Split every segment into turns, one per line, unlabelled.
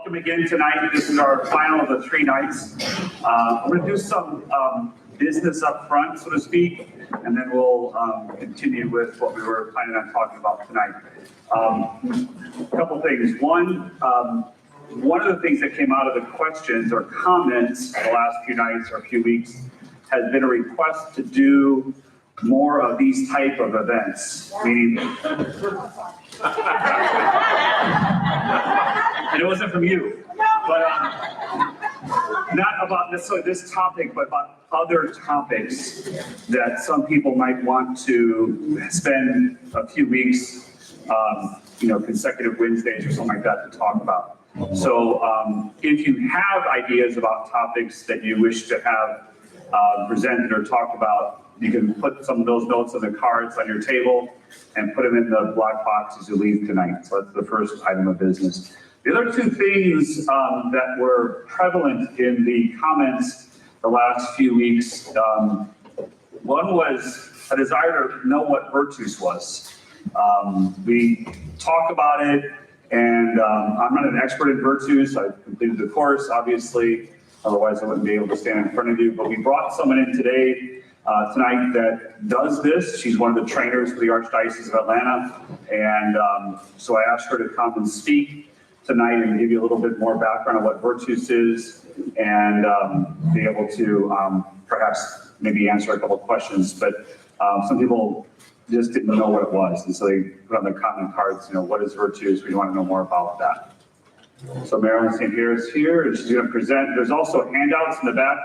Welcome again tonight. This is our final of the 3 nights. We're going to do some business up front, so to speak, and then we'll continue with what we were planning on talking about tonight. A couple things. One of the things that came out of the questions or comments the last few nights or few weeks has been a request to do more of these type of events, meaning, and it wasn't from you, but not about necessarily this topic, but about other topics that some people might want to spend a few weeks, consecutive Wednesdays or something like that to talk about. So if you have ideas about topics that you wish to have presented or talked about, you can put some of those notes on the cards on your table and put them in the black box as you leave tonight. So that's the first item of business. The other 2 things that were prevalent in the comments the last few weeks, one was a desire to know what Virtus was. We talk about it, and I'm not an expert in Virtus. I've completed the course, obviously, otherwise I wouldn't be able to stand in front of you, but we brought someone in tonight that does this. She's one of the trainers for the Archdiocese of Atlanta, and so I asked her to come and speak tonight and give you a little bit more background on what Virtus is, and be able to perhaps maybe answer a couple of questions. But some people just didn't know what it was, and so they put on the comment cards, what is Virtus? We want to know more about that. So Marilyn St. Pierre is here, and she's going to present. There's also handouts in the back,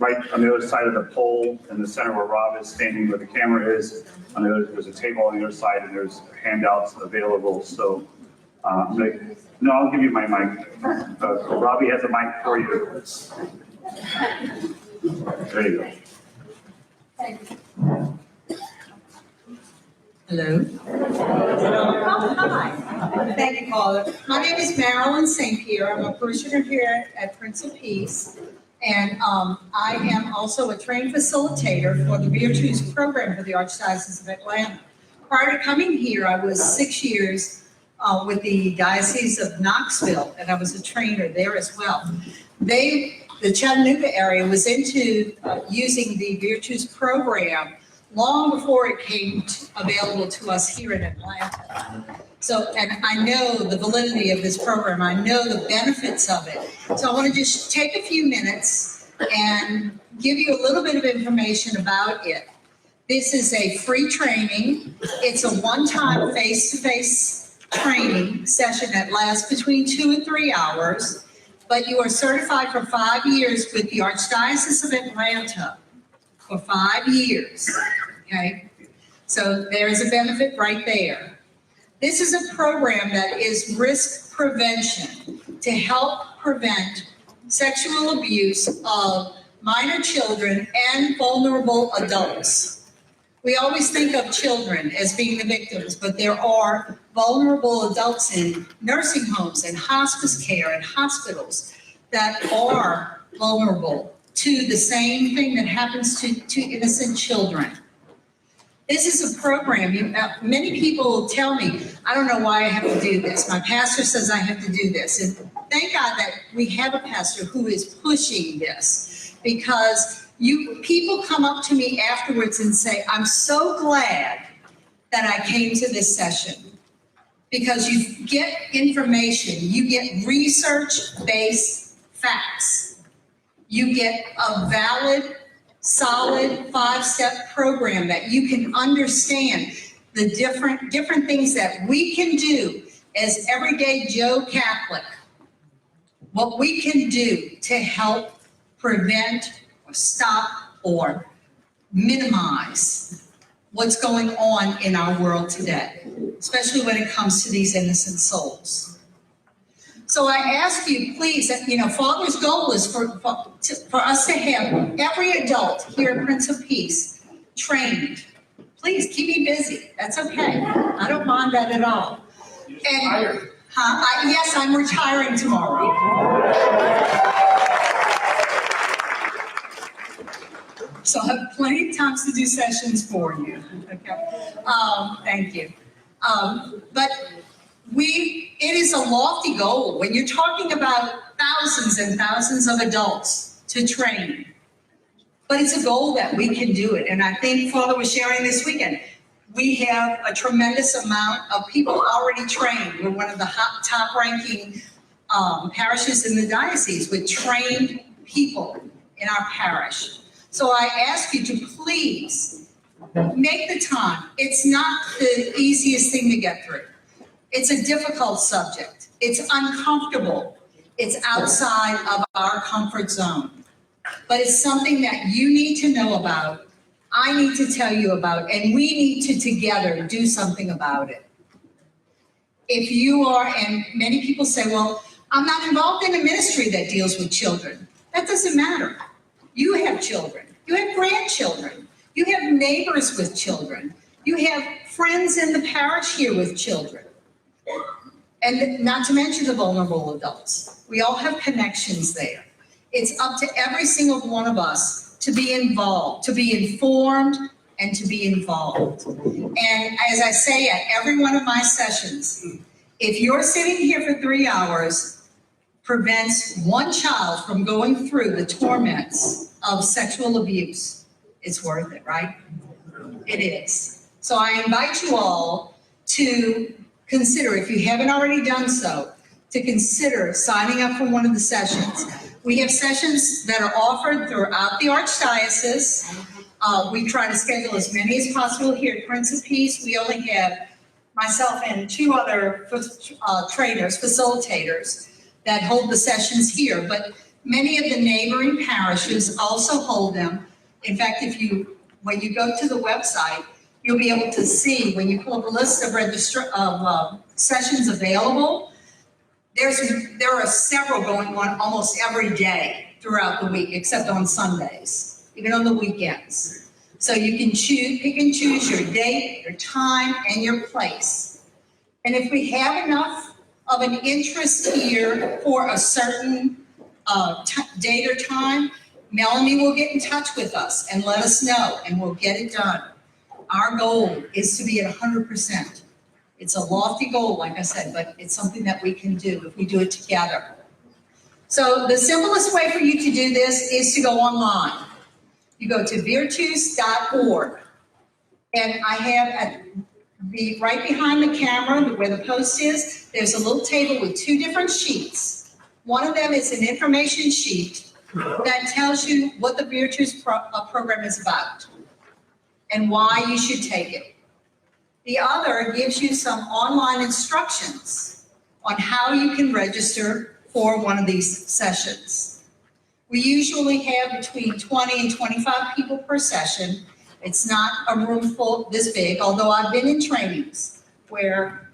right on the other side of the pole in the center where Rob is standing, where the camera is. On the other, there's a table on the other side, and there's handouts available. So, no, I'll give you my mic. Robbie has a mic for you. There you go.
Thank you. Hello. Hi. Thank you, caller. My name is Marilyn St. Pierre. I'm a parishioner here at Prince of Peace. And I am also a trained facilitator for the Virtus program for the Archdiocese of Atlanta. Prior to coming here, I was 6 years with the Diocese of Knoxville, and I was a trainer there as well. The Chattanooga area was into using the Virtus program long before it came available to us here in Atlanta. So, and I know the validity of this program. I know the benefits of it. So I want to just take a few minutes and give you a little bit of information about it. This is a free training. It's a one-time face-to-face training session that lasts between 2 and 3 hours, but you are certified for 5 years with the Archdiocese of Atlanta for 5 years, okay? So there's a benefit right there. This is a program that is risk prevention to help prevent sexual abuse of minor children and vulnerable adults. We always think of children as being the victims, but there are vulnerable adults in nursing homes and hospice care and hospitals that are vulnerable to the same thing that happens to innocent children. This is a program, many people tell me, I don't know why I have to do this. My pastor says I have to do this. And thank God that we have a pastor who is pushing this, because people come up to me afterwards and say, I'm so glad that I came to this session, because you get information, you get research-based facts. You get a valid, solid 5-step program that you can understand the different things that we can do as everyday Joe Catholic, what we can do to help prevent or stop or minimize what's going on in our world today, especially when it comes to these innocent souls. So I ask you, please, Father's goal is for us to have every adult here at Prince of Peace trained. Please keep me busy. That's okay. I don't mind that at all. And yes, I'm retiring tomorrow. So I have plenty of times to do sessions for you. Okay. Thank you. But it is a lofty goal when you're talking about thousands and thousands of adults to train. But it's a goal that we can do it. And I think Father was sharing this weekend, we have a tremendous amount of people already trained. We're one of the top ranking parishes in the diocese with trained people in our parish. So I ask you to please make the time. It's not the easiest thing to get through. It's a difficult subject. It's uncomfortable. It's outside of our comfort zone. But it's something that you need to know about, I need to tell you about, and we need to together do something about it. If you are, and many people say, well, I'm not involved in a ministry that deals with children. That doesn't matter. You have children. You have grandchildren. You have neighbors with children. You have friends in the parish here with children. And not to mention the vulnerable adults. We all have connections there. It's up to every single one of us to be involved, to be informed, and to be involved. And as I say at every one of my sessions, if you're sitting here for 3 hours, prevents one child from going through the torments of sexual abuse, it's worth it, right? It is. So I invite you all to consider, if you haven't already done so, to consider signing up for one of the sessions. We have sessions that are offered throughout the Archdiocese. We try to schedule as many as possible here at Prince of Peace. We only have myself and 2 other trainers, facilitators, that hold the sessions here, but many of the neighboring parishes also hold them. In fact, when you go to the website, you'll be able to see, when you pull up a list of sessions available, there are several going on almost every day throughout the week, except on Sundays, even on the weekends. So you can pick and choose your date, your time, and your place. And if we have enough of an interest here for a certain date or time, Melanie will get in touch with us and let us know, and we'll get it done. Our goal is to be at 100%. It's a lofty goal, like I said, but it's something that we can do if we do it together. So the simplest way for you to do this is to go online. You go to virtus.org, and I have right behind the camera, where the post is, there's a little table with 2 different sheets. One of them is an information sheet that tells you what the Virtus program is about and why you should take it. The other gives you some online instructions on how you can register for one of these sessions. We usually have between 20 and 25 people per session. It's not a room full this big, although I've been in trainings where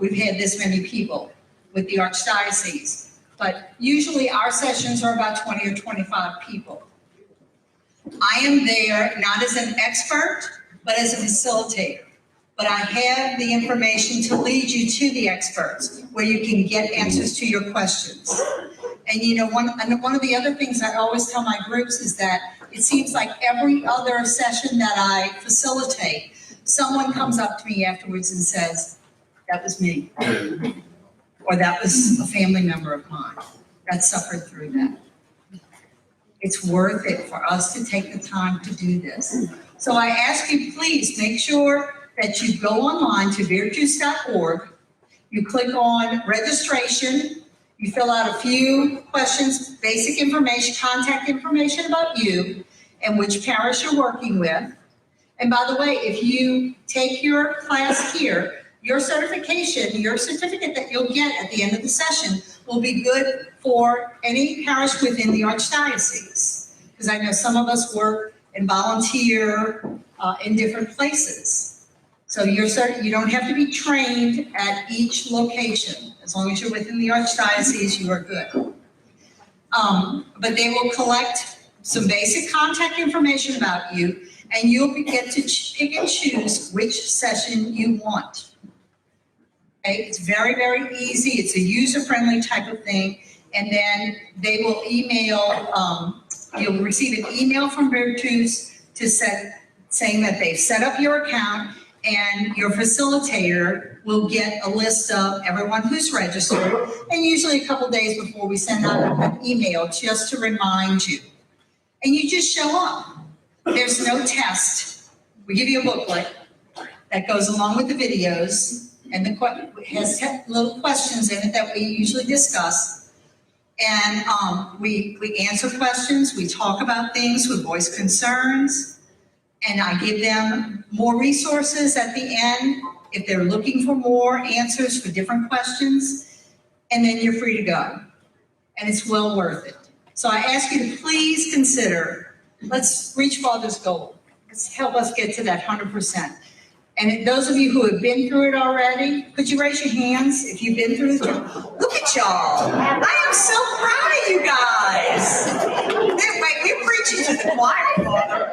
we've had this many people with the Archdiocese. But usually our sessions are about 20 or 25 people. I am there not as an expert, but as a facilitator. But I have the information to lead you to the experts where you can get answers to your questions. And you know, one of the other things I always tell my groups is that it seems like every other session that I facilitate, someone comes up to me afterwards and says, that was me. Or that was a family member of mine that suffered through that. It's worth it for us to take the time to do this. So I ask you, please make sure that you go online to virtus.org, you click on registration, you fill out a few questions, basic information, contact information about you and which parish you're working with. And by the way, if you take your class here, your certification, your certificate that you'll get at the end of the session will be good for any parish within the Archdiocese. Because I know some of us work and volunteer in different places. So you don't have to be trained at each location. As long as you're within the Archdiocese, you are good. But they will collect some basic contact information about you, and you'll get to pick and choose which session you want. Okay? It's very, very easy. It's a user-friendly type of thing. And then they will email, you'll receive an email from Virtus saying that they've set up your account and your facilitator will get a list of everyone who's registered, and usually a couple days before we send out an email just to remind you. And you just show up. There's no test. We give you a booklet that goes along with the videos, and has little questions in it that we usually discuss. And we answer questions, we talk about things, we voice concerns, and I give them more resources at the end if they're looking for more answers for different questions, and then you're free to go. And it's well worth it. So I ask you to please consider, let's reach Father's goal. Let's help us get to that 100%. And those of you who have been through it already, could you raise your hands if you've been through it? Look at y'all. I am so proud of you guys. Wait, we're preaching to the choir, Father.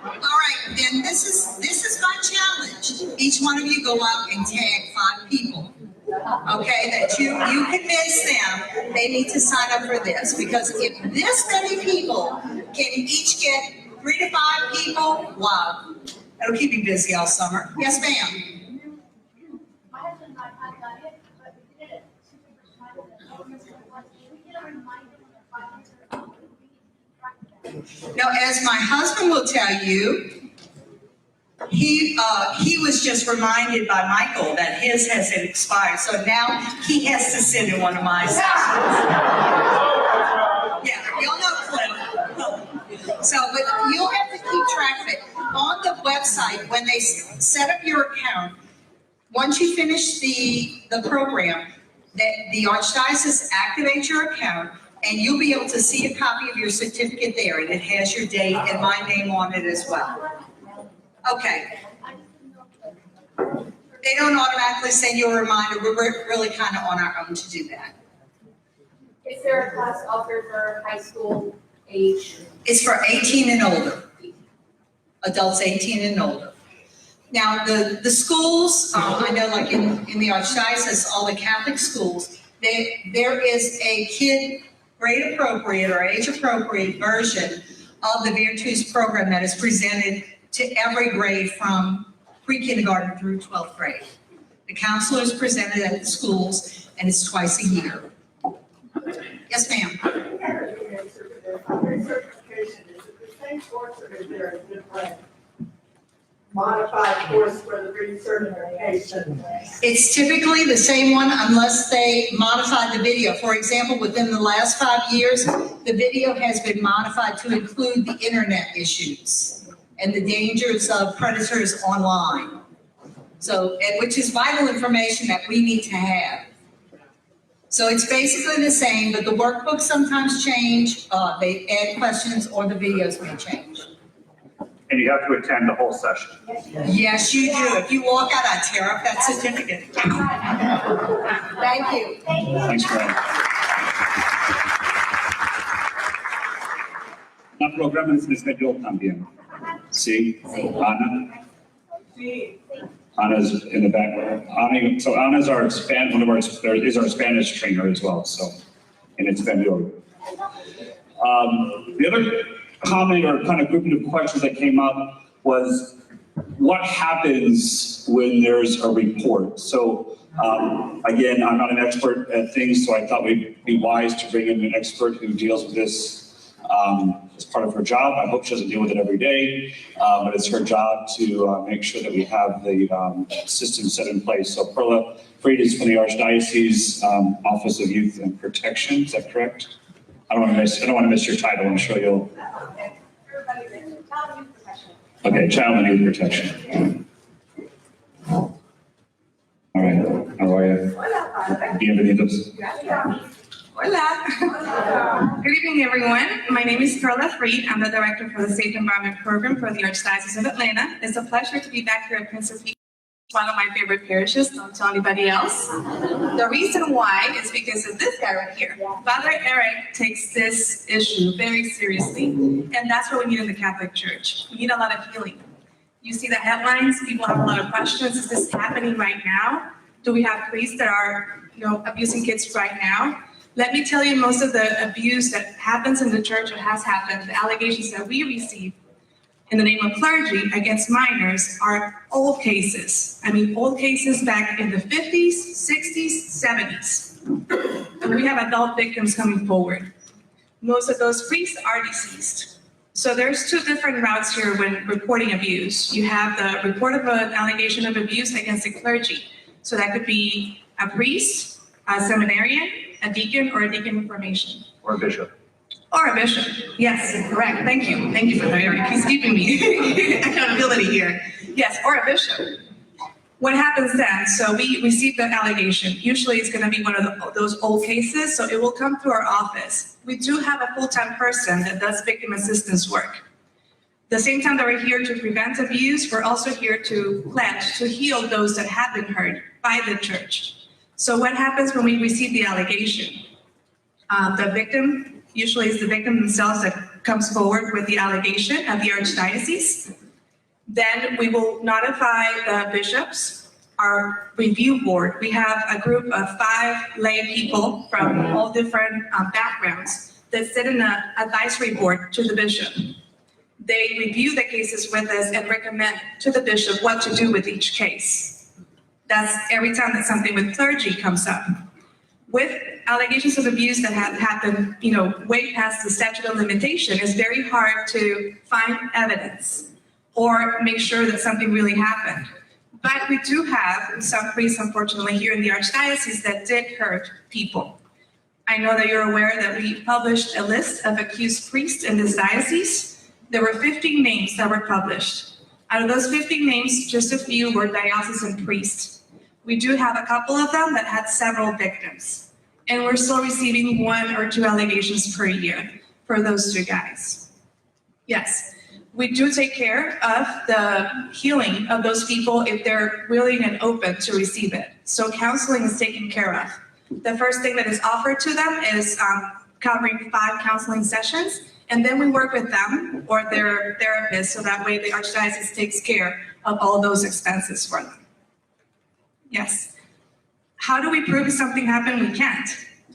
All right, then this is my challenge. Each one of you go out and tag 5 people. Okay, that you convince them they need to sign up for this, because if this many people can each get 3 to 5 people, wow, that'll keep you busy all summer. Yes, ma'am.
My husband and I had done it, but we did it super much. We did a reminder when they're 5
Now, as my husband will tell you, he was just reminded by Michael that his has expired, so now he has to sit in one of my sessions. Yeah, y'all know Cliff. So, but you'll have to keep track of it. On the website, when they set up your account, once you finish the program, the Archdiocese activates your account, and you'll be able to see a copy of your certificate there, and it has your date and my name on it as well. Okay. They don't automatically send you a reminder. We're really kind of on our own to do that.
Is there a class offered for high school age?
It's for 18 and older. Adults 18 and older. Now, the schools, I know like in the Archdiocese, all the Catholic schools, there is a kid grade appropriate or age appropriate version of the Virtues program that is presented to every grade from pre-kindergarten through 12th grade. The counselors present it at the schools, and it's twice a year. Yes, ma'am.
Certification, is it the same course or is there a different modified course for the recertification?
It's typically the same one unless they modify the video. For example, within the last 5 years, the video has been modified to include the internet issues and the dangers of predators online. So, which is vital information that we need to have. So it's basically the same, but the workbooks sometimes change, they add questions, or the videos may change.
And you have to attend the whole session.
Yes, you do. If you walk out, I tear up that certificate. Thank you.
Thanks, Fran. La programa es en español también. Sí, Ana. Anna's in the back. Anna's our one of our Spanish trainer as well. So, in español. The other comment or kind of grouping of questions that came up was, what happens when there's a report? So, again, I'm not an expert at things, so I thought we'd be wise to bring in an expert who deals with this as part of her job. I hope she doesn't deal with it every day, but it's her job to make sure that we have the system set in place. So Perla Freed is from the Archdiocese Office of Youth and Protection. Is that correct? I don't want to miss your title. I'm sure you'll. Okay, Child and Youth Protection. All right. How are you? Bienvenidos.
Hola. Good evening, everyone. My name is Perla Freed. I'm the director for the Safe Environment Program for the Archdiocese of Atlanta. It's a pleasure to be back here at Princess Peach, one of my favorite parishes. Don't tell anybody else. The reason why is because of this guy right here. Father Eric takes this issue very seriously, and that's what we need in the Catholic Church. We need a lot of healing. You see the headlines, people have a lot of questions. Is this happening right now? Do we have priests that are, abusing kids right now? Let me tell you, most of the abuse that happens in the church or has happened, the allegations that we receive, in the name of clergy against minors are old cases. I mean, old cases back in the 50s, 60s, 70s. And we have adult victims coming forward. Most of those priests are deceased. So there's two different routes here when reporting abuse. You have the report of an allegation of abuse against the clergy. So that could be a priest, a seminarian, a deacon, or a deacon in formation.
Or a bishop.
Or a bishop. Yes, correct. Thank you. Thank you for that. He's keeping me accountability here. Yes, or a bishop. What happens then? So we receive the allegation. Usually it's going to be one of those old cases, so it will come through our office. We do have a full-time person that does victim assistance work. The same time that we're here to prevent abuse, we're also here to pledge to heal those that have been hurt by the church. So what happens when we receive the allegation? The victim, usually it's the victim themselves that comes forward with the allegation at the archdiocese. Then we will notify the bishops, our review board. We have a group of 5 lay people from all different backgrounds that sit in an advisory board to the bishop. They review the cases with us and recommend to the bishop what to do with each case. That's every time that something with clergy comes up. With allegations of abuse that have happened, way past the statute of limitation, it's very hard to find evidence or make sure that something really happened. But we do have some priests, unfortunately, here in the archdiocese that did hurt people. I know that you're aware that we published a list of accused priests in this diocese. There were 15 names that were published. Out of those 15 names, just a few were diocesan priests. We do have a couple of them that had several victims. And we're still receiving 1 or 2 allegations per year for those 2 guys. Yes. We do take care of the healing of those people if they're willing and open to receive it. So counseling is taken care of. The first thing that is offered to them is covering 5 counseling sessions, and then we work with them or their therapist, so that way the archdiocese takes care of all those expenses for them. Yes. How do we prove if something happened? We can't.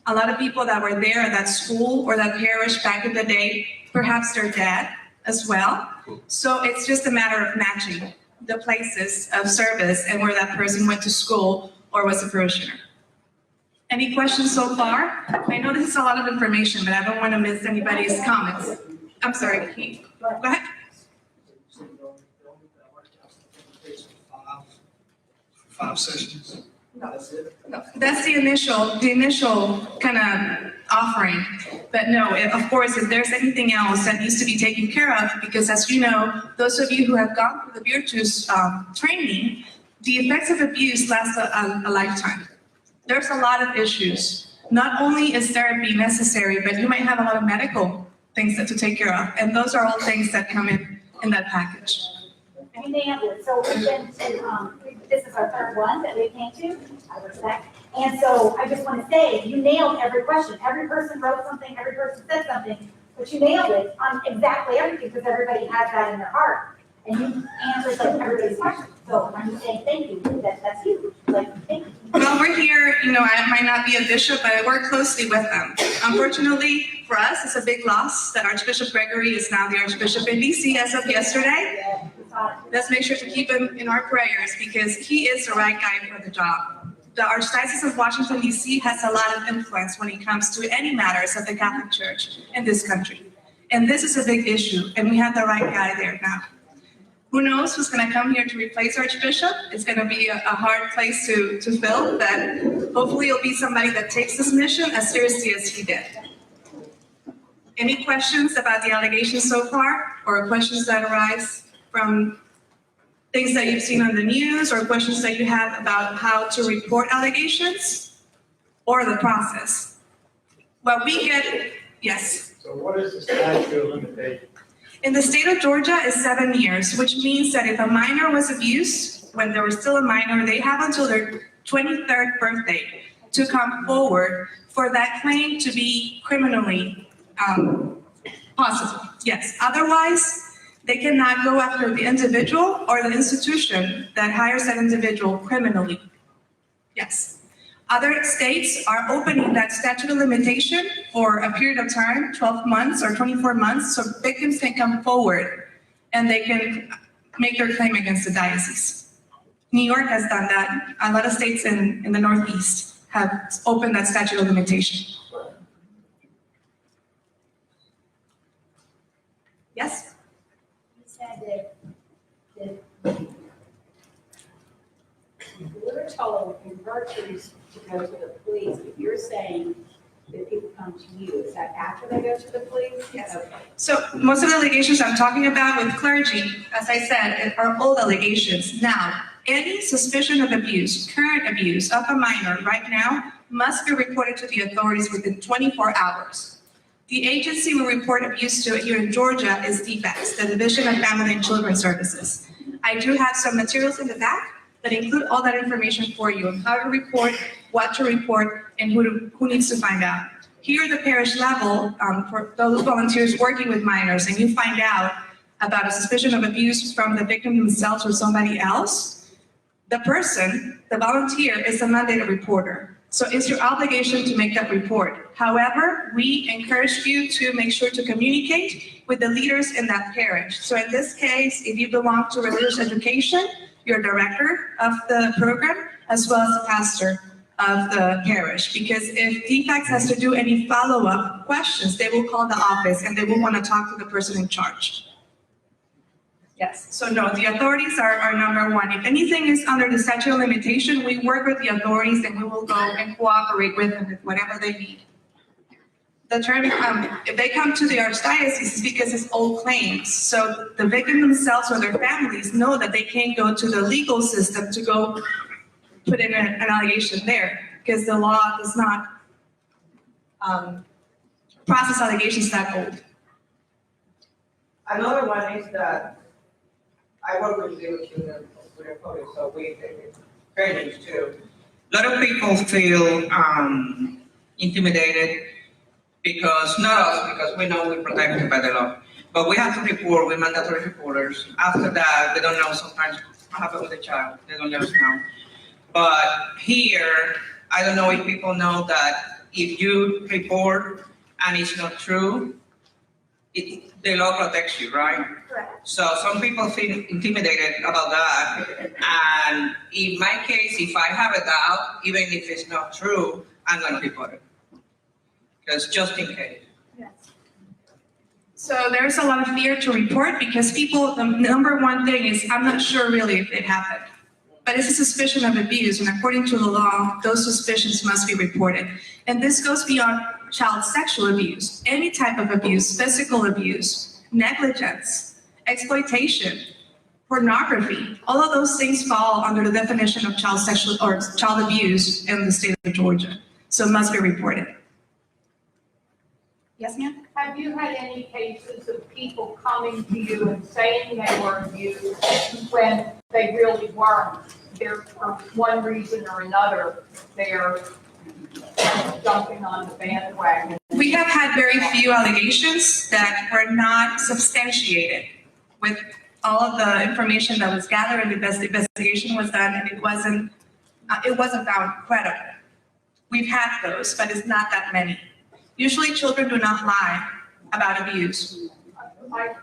A lot of people that were there at that school or that parish back in the day, perhaps they're dead as well. So it's just a matter of matching the places of service and where that person went to school or was a parishioner. Any questions so far? I know this is a lot of information, but I don't want to miss anybody's comments. I'm sorry, Keith. Go ahead.
5 sessions? That's it?
No, that's the initial kind of offering. But no, of course, if there's anything else that needs to be taken care of, because as you know, those of you who have gone through the Virtus training, the effects of abuse last a lifetime. There's a lot of issues. Not only is therapy necessary, but you might have a lot of medical things to take care of. And those are all things that come in that package.
We nailed it. So we've been to, this is our 3rd one that we came to, I respect. And so I just want to say, you nailed every question. Every person wrote something, every person said something, but you nailed it on exactly everything because everybody has that in their heart. And you answered like everybody's question. So I'm just saying thank you. That's huge. Like, thank you.
Well, we're here, I might not be a bishop, but I work closely with them. Unfortunately, for us, it's a big loss that Archbishop Gregory is now the Archbishop in DC as of yesterday.
Yeah,
Let's make sure to keep him in our prayers because he is the right guy for the job. The Archdiocese of Washington, D.C. has a lot of influence when it comes to any matters of the Catholic Church in this country. And this is a big issue, and we have the right guy there now. Who knows who's going to come here to replace Archbishop? It's going to be a hard place to fill, but hopefully it'll be somebody that takes this mission as seriously as he did. Any questions about the allegations so far, or questions that arise from things that you've seen on the news, or questions that you have about how to report allegations, or the process? Well, we get, yes.
So what is the statute of limitation?
In the state of Georgia, it's 7 years, which means that if a minor was abused when they were still a minor, they have until their 23rd birthday to come forward for that claim to be criminally possible. Yes. Otherwise, they cannot go after the individual or the institution that hires that individual criminally. Yes. Other states are opening that statute of limitation for a period of time, 12 months or 24 months, so victims can come forward and they can make their claim against the diocese. New York has done that. A lot of states in the Northeast have opened that statute of limitation. Yes?
You said that we're told in virtues to go to the police, but you're saying that people come to you. Is that after they go to the police?
Yes.
Okay.
So most of the allegations I'm talking about with clergy, as I said, are old allegations. Now, any suspicion of abuse, current abuse of a minor right now must be reported to the authorities within 24 hours. The agency we report abuse to here in Georgia is DFACS, the Division of Family and Children Services. I do have some materials in the back that include all that information for you on how to report, what to report, and who needs to find out. Here at the parish level, for those volunteers working with minors, and you find out about a suspicion of abuse from the victim themselves or somebody else, the person, the volunteer, is a mandated reporter. So it's your obligation to make that report. However, we encourage you to make sure to communicate with the leaders in that parish. So in this case, if you belong to religious education, your director of the program, as well as the pastor of the parish. Because if DFACS has to do any follow-up questions, they will call the office and they will want to talk to the person in charge. Yes, so no, the authorities are number one. If anything is under the statute of limitation, we work with the authorities and we will go and cooperate with them with whatever they need. The term, if they come to the archdiocese, it's because it's old claims. So the victim themselves or their families know that they can't go to the legal system to go put in an allegation there, because the law does not process allegations that old.
Another one is that I work with little children, with the police, so we take trainings too. A lot of people feel intimidated because, not us, because we know we're protected by the law, but we have to report with mandatory reporters. After that, they don't know sometimes what happened with the child, they don't let us know. But here, I don't know if people know that if you report and it's not true, the law protects you, right?
Correct.
So some people feel intimidated about that. And in my case, if I have a doubt, even if it's not true, I'm gonna report it. Because just in case.
Yes. So there's a lot of fear to report because people, the number one thing is, I'm not sure really if it happened. But it's a suspicion of abuse, and according to the law, those suspicions must be reported. And this goes beyond child sexual abuse, any type of abuse, physical abuse, negligence, exploitation, pornography. All of those things fall under the definition of child sexual or child abuse in the state of Georgia. So it must be reported. Yes, ma'am?
Have you had any cases of people coming to you and saying they were abused when they really weren't? They're, for one reason or another, they're jumping on the bandwagon.
We have had very few allegations that were not substantiated with all of the information that was gathered and the investigation was done, and it wasn't found credible. We've had those, but it's not that many. Usually children do not lie about abuse.
I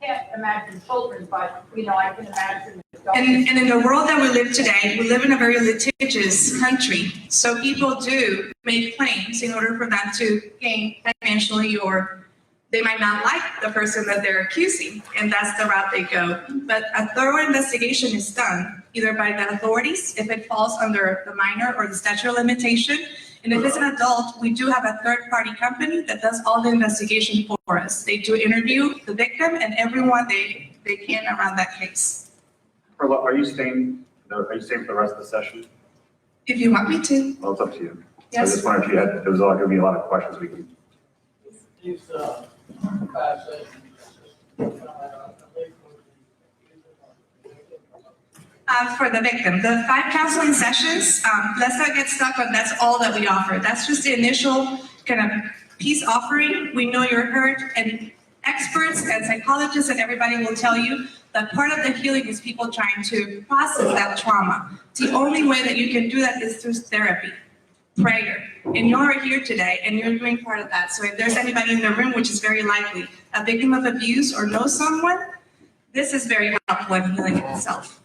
can't imagine children, but, I can imagine adults.
And in the world that we live today, we live in a very litigious country. So people do make claims in order for them to gain financially, or they might not like the person that they're accusing, and that's the route they go. But a thorough investigation is done either by the authorities, if it falls under the minor or the statute of limitation. And if it's an adult, we do have a third-party company that does all the investigation for us. They do interview the victim and everyone they can around that case.
Perla, are you staying for the rest of the session?
If you want me to,
Well, it's up to you. I
yes.
just wondered if you had, there was gonna be a lot of questions we can.
These, 5 sessions.
For the victim, the 5 counseling sessions, let's not get stuck on that's all that we offer. That's just the initial kind of peace offering. We know you're hurt, and experts and psychologists and everybody will tell you that part of the healing is people trying to process that trauma. The only way that you can do that is through therapy, prayer. And you're here today and you're doing part of that. So if there's anybody in the room, which is very likely, a victim of abuse or knows someone, this is very helpful in healing itself.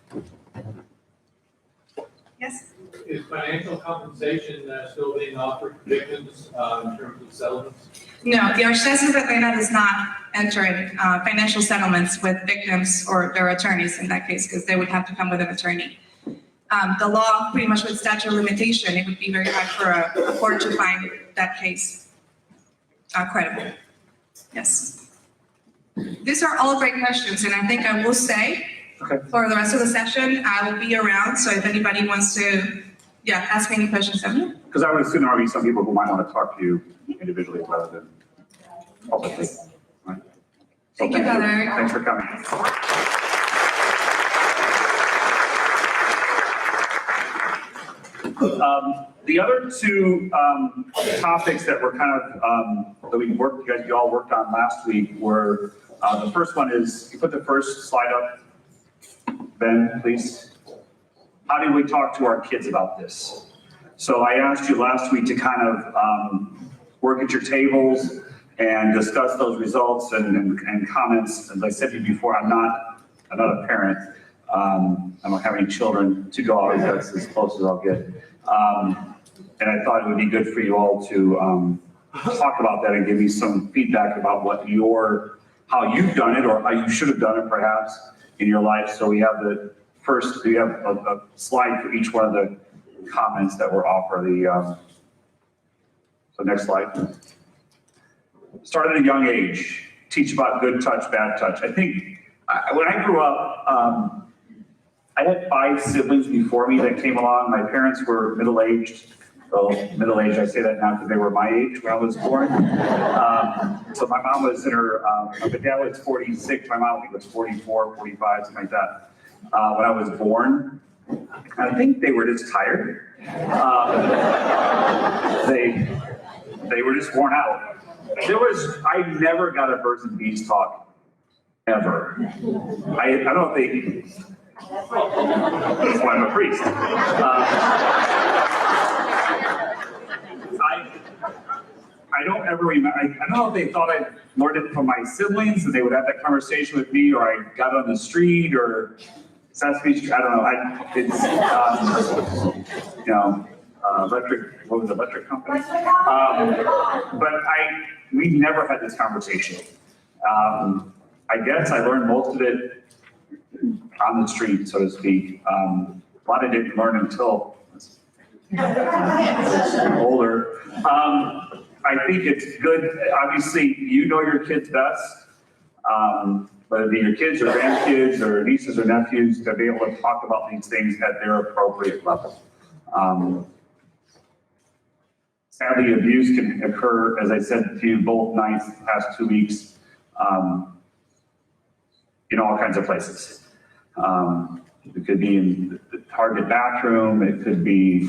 Yes?
Is financial compensation still being offered to victims in terms of settlements?
No, the Archdiocese of Atlanta does not enter in financial settlements with victims or their attorneys in that case, because they would have to come with an attorney. The law, pretty much with statute of limitation, it would be very hard for a court to find that case credible. Yes. These are all great questions, and I think I will stay for the rest of the session. I will be around, so if anybody wants to, ask me any questions.
Because I would assume there might be some people who might want to talk to you individually rather than publicly. Right? So
Thank you, Father.
Thanks for coming. The other two topics that were kind of, that you all worked on last week were, the first one is, you put the first slide up, Ben, please. How do we talk to our kids about this? So I asked you last week to kind of work at your tables and discuss those results and comments. As I said to you before, I'm not a parent. I don't have any children to go out. That's as close as I'll get. And I thought it would be good for you all to talk about that and give me some feedback about how you've done it or how you should have done it perhaps in your life. So we have we have a slide for each one of the comments that were offered. So next slide. Start at a young age. Teach about good touch, bad touch. I think when I grew up, I had 5 siblings before me that came along. My parents were middle-aged. Well, middle-aged, I say that now because they were my age when I was born. So my mom was in her, my dad was 46, my mom I think was 44, 45, something like that. When I was born, I think they were just tired. They were just worn out. I never got a birds and bees talk, ever. I don't know if that's why I'm a priest. I don't ever remember, I don't know if they thought I learned it from my siblings and they would have that conversation with me, or I got on the street, or Sesame Street, I don't know. Electric company? But we never had this conversation. I guess I learned most of it on the street, so to speak. A lot I didn't learn until older. I think it's good, obviously, you know your kids best, whether it be your kids or grandkids or nieces or nephews, to be able to talk about these things at their appropriate level. Sadly, abuse can occur, as I said to you both nights, the past 2 weeks, in all kinds of places. It could be in the Target bathroom, it could be,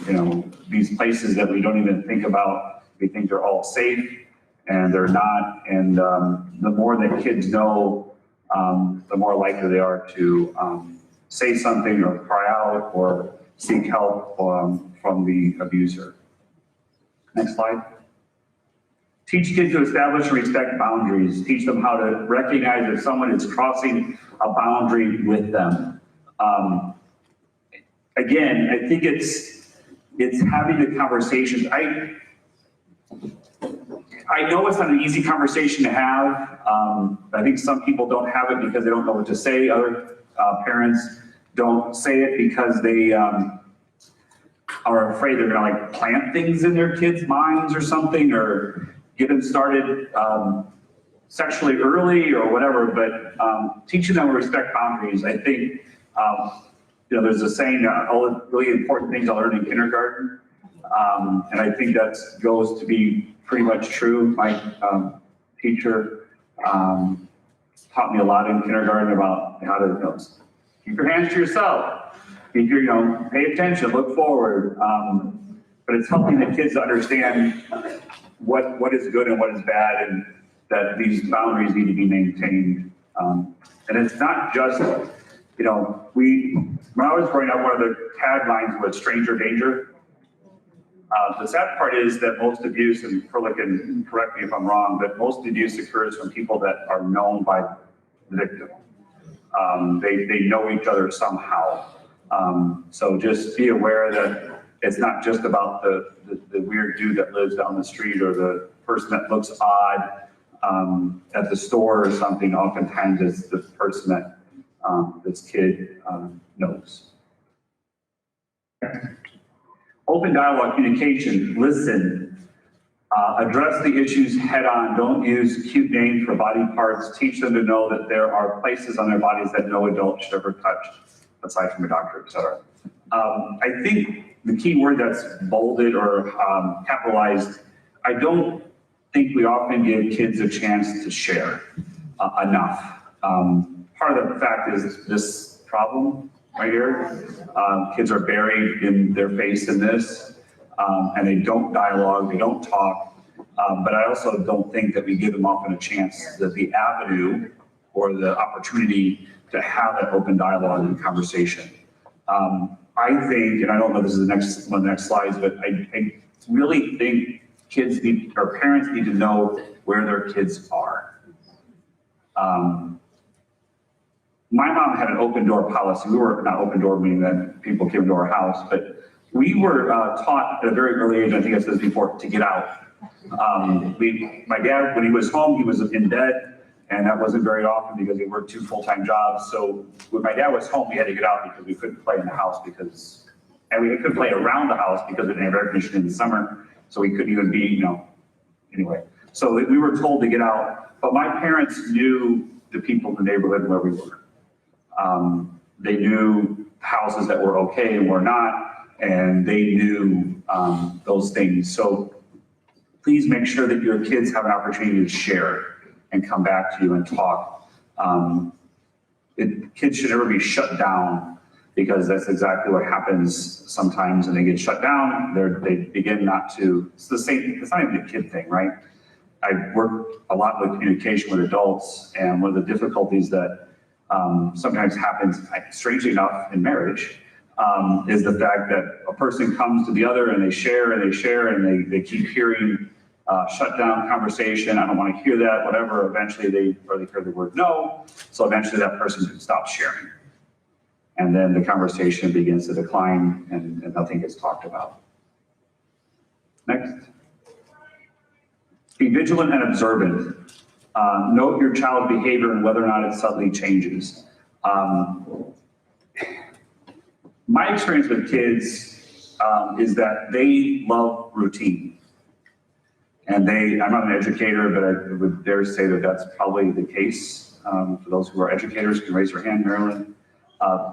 these places that we don't even think about. We think they're all safe, and they're not. And the more that kids know, the more likely they are to say something or cry out or seek help from the abuser. Next slide. Teach kids to establish and respect boundaries. Teach them how to recognize if someone is crossing a boundary with them. Again, I think it's having the conversations. I know it's not an easy conversation to have. I think some people don't have it because they don't know what to say. Other parents don't say it because they are afraid they're gonna plant things in their kids' minds or something, or get them started sexually early or whatever. But teaching them to respect boundaries, I think, there's a saying, all the really important things I learned in kindergarten. And I think that goes to be pretty much true. My teacher taught me a lot in kindergarten about how to keep your hands to yourself. Keep your, pay attention, look forward. But it's helping the kids understand what is good and what is bad, and that these boundaries need to be maintained. And it's not just, when I was growing up, one of the taglines was stranger danger. The sad part is that most abuse, and Perla can correct me if I'm wrong, but most abuse occurs from people that are known by the victim. They know each other somehow. So just be aware that it's not just about the weird dude that lives down the street or the person that looks odd at the store or something. Oftentimes it's the person that this kid knows. Open dialogue, communication, listen. Address the issues head on. Don't use cute names for body parts. Teach them to know that there are places on their bodies that no adult should ever touch, aside from a doctor, et cetera. I think the key word that's bolded or capitalized, I don't think we often give kids a chance to share enough. Part of the fact is this problem right here. Kids are buried in their face in this. And they don't dialogue, they don't talk. But I also don't think that we give them often a chance, that the avenue or the opportunity to have that open dialogue and conversation. I think, and I don't know if this is one of the next slides, but I really think kids need, or parents need to know where their kids are. My mom had an open door policy. We were not open door, meaning that people came to our house, but we were taught at a very early age, I think I said this before, to get out. My dad, when he was home, he was in bed, and that wasn't very often because he worked 2 full-time jobs. So when my dad was home, we had to get out because we couldn't play in the house and we couldn't play around the house because we didn't have air conditioning in the summer. So we couldn't even be, anyway. So we were told to get out, but my parents knew the people in the neighborhood where we were. They knew houses that were okay and were not. And they knew those things. So please make sure that your kids have an opportunity to share and come back to you and talk. Kids should never be shut down, because that's exactly what happens sometimes. And they get shut down, they begin not to, it's the same, it's not even a kid thing, right? I work a lot with communication with adults, and one of the difficulties that sometimes happens, strangely enough, in marriage, is the fact that a person comes to the other and they share and they keep hearing shut down conversation. I don't want to hear that, whatever. Eventually they hear the word no. So eventually that person can stop sharing. And then the conversation begins to decline and nothing gets talked about. Next. Be vigilant and observant. Note your child's behavior and whether or not it subtly changes. My experience with kids is that they love routine. And I'm not an educator, but I would dare say that that's probably the case. For those who are educators, can raise your hand, Marilyn.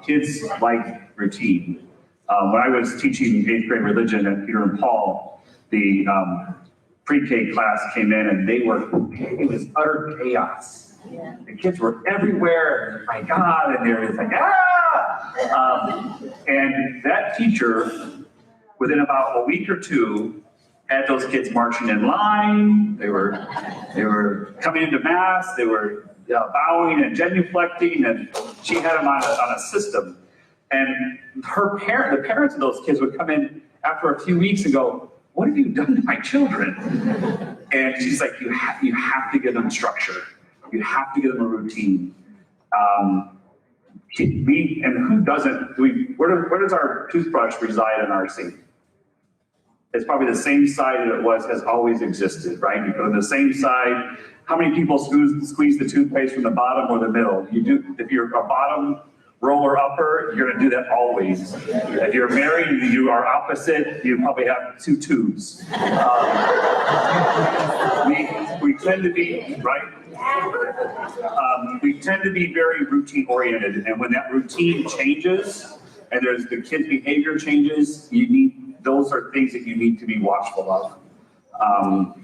Kids like routine. When I was teaching 8th grade religion at Peter and Paul, the pre-K class came in and it was utter chaos. Yeah. The kids were everywhere, and my God, and they were like, ah! And that teacher, within about a week or 2, had those kids marching in line. They were coming into mass. They were bowing and genuflecting, and she had them on a system. And the parents of those kids would come in after a few weeks and go, "What have you done to my children?" And she's like, you have to give them structure. You have to give them a routine. And who doesn't? Where does our toothbrush reside in our sink? It's probably the same side that has always existed, right? You go to the same side. How many people squeeze the toothpaste from the bottom or the middle? You do. If you're a bottom roller upper, you're going to do that always. If you're married, you are opposite. You probably have 2 tubes. We tend to be, right? We tend to be very routine oriented, and when that routine changes and the kid's behavior changes, those are things that you need to be watchful of.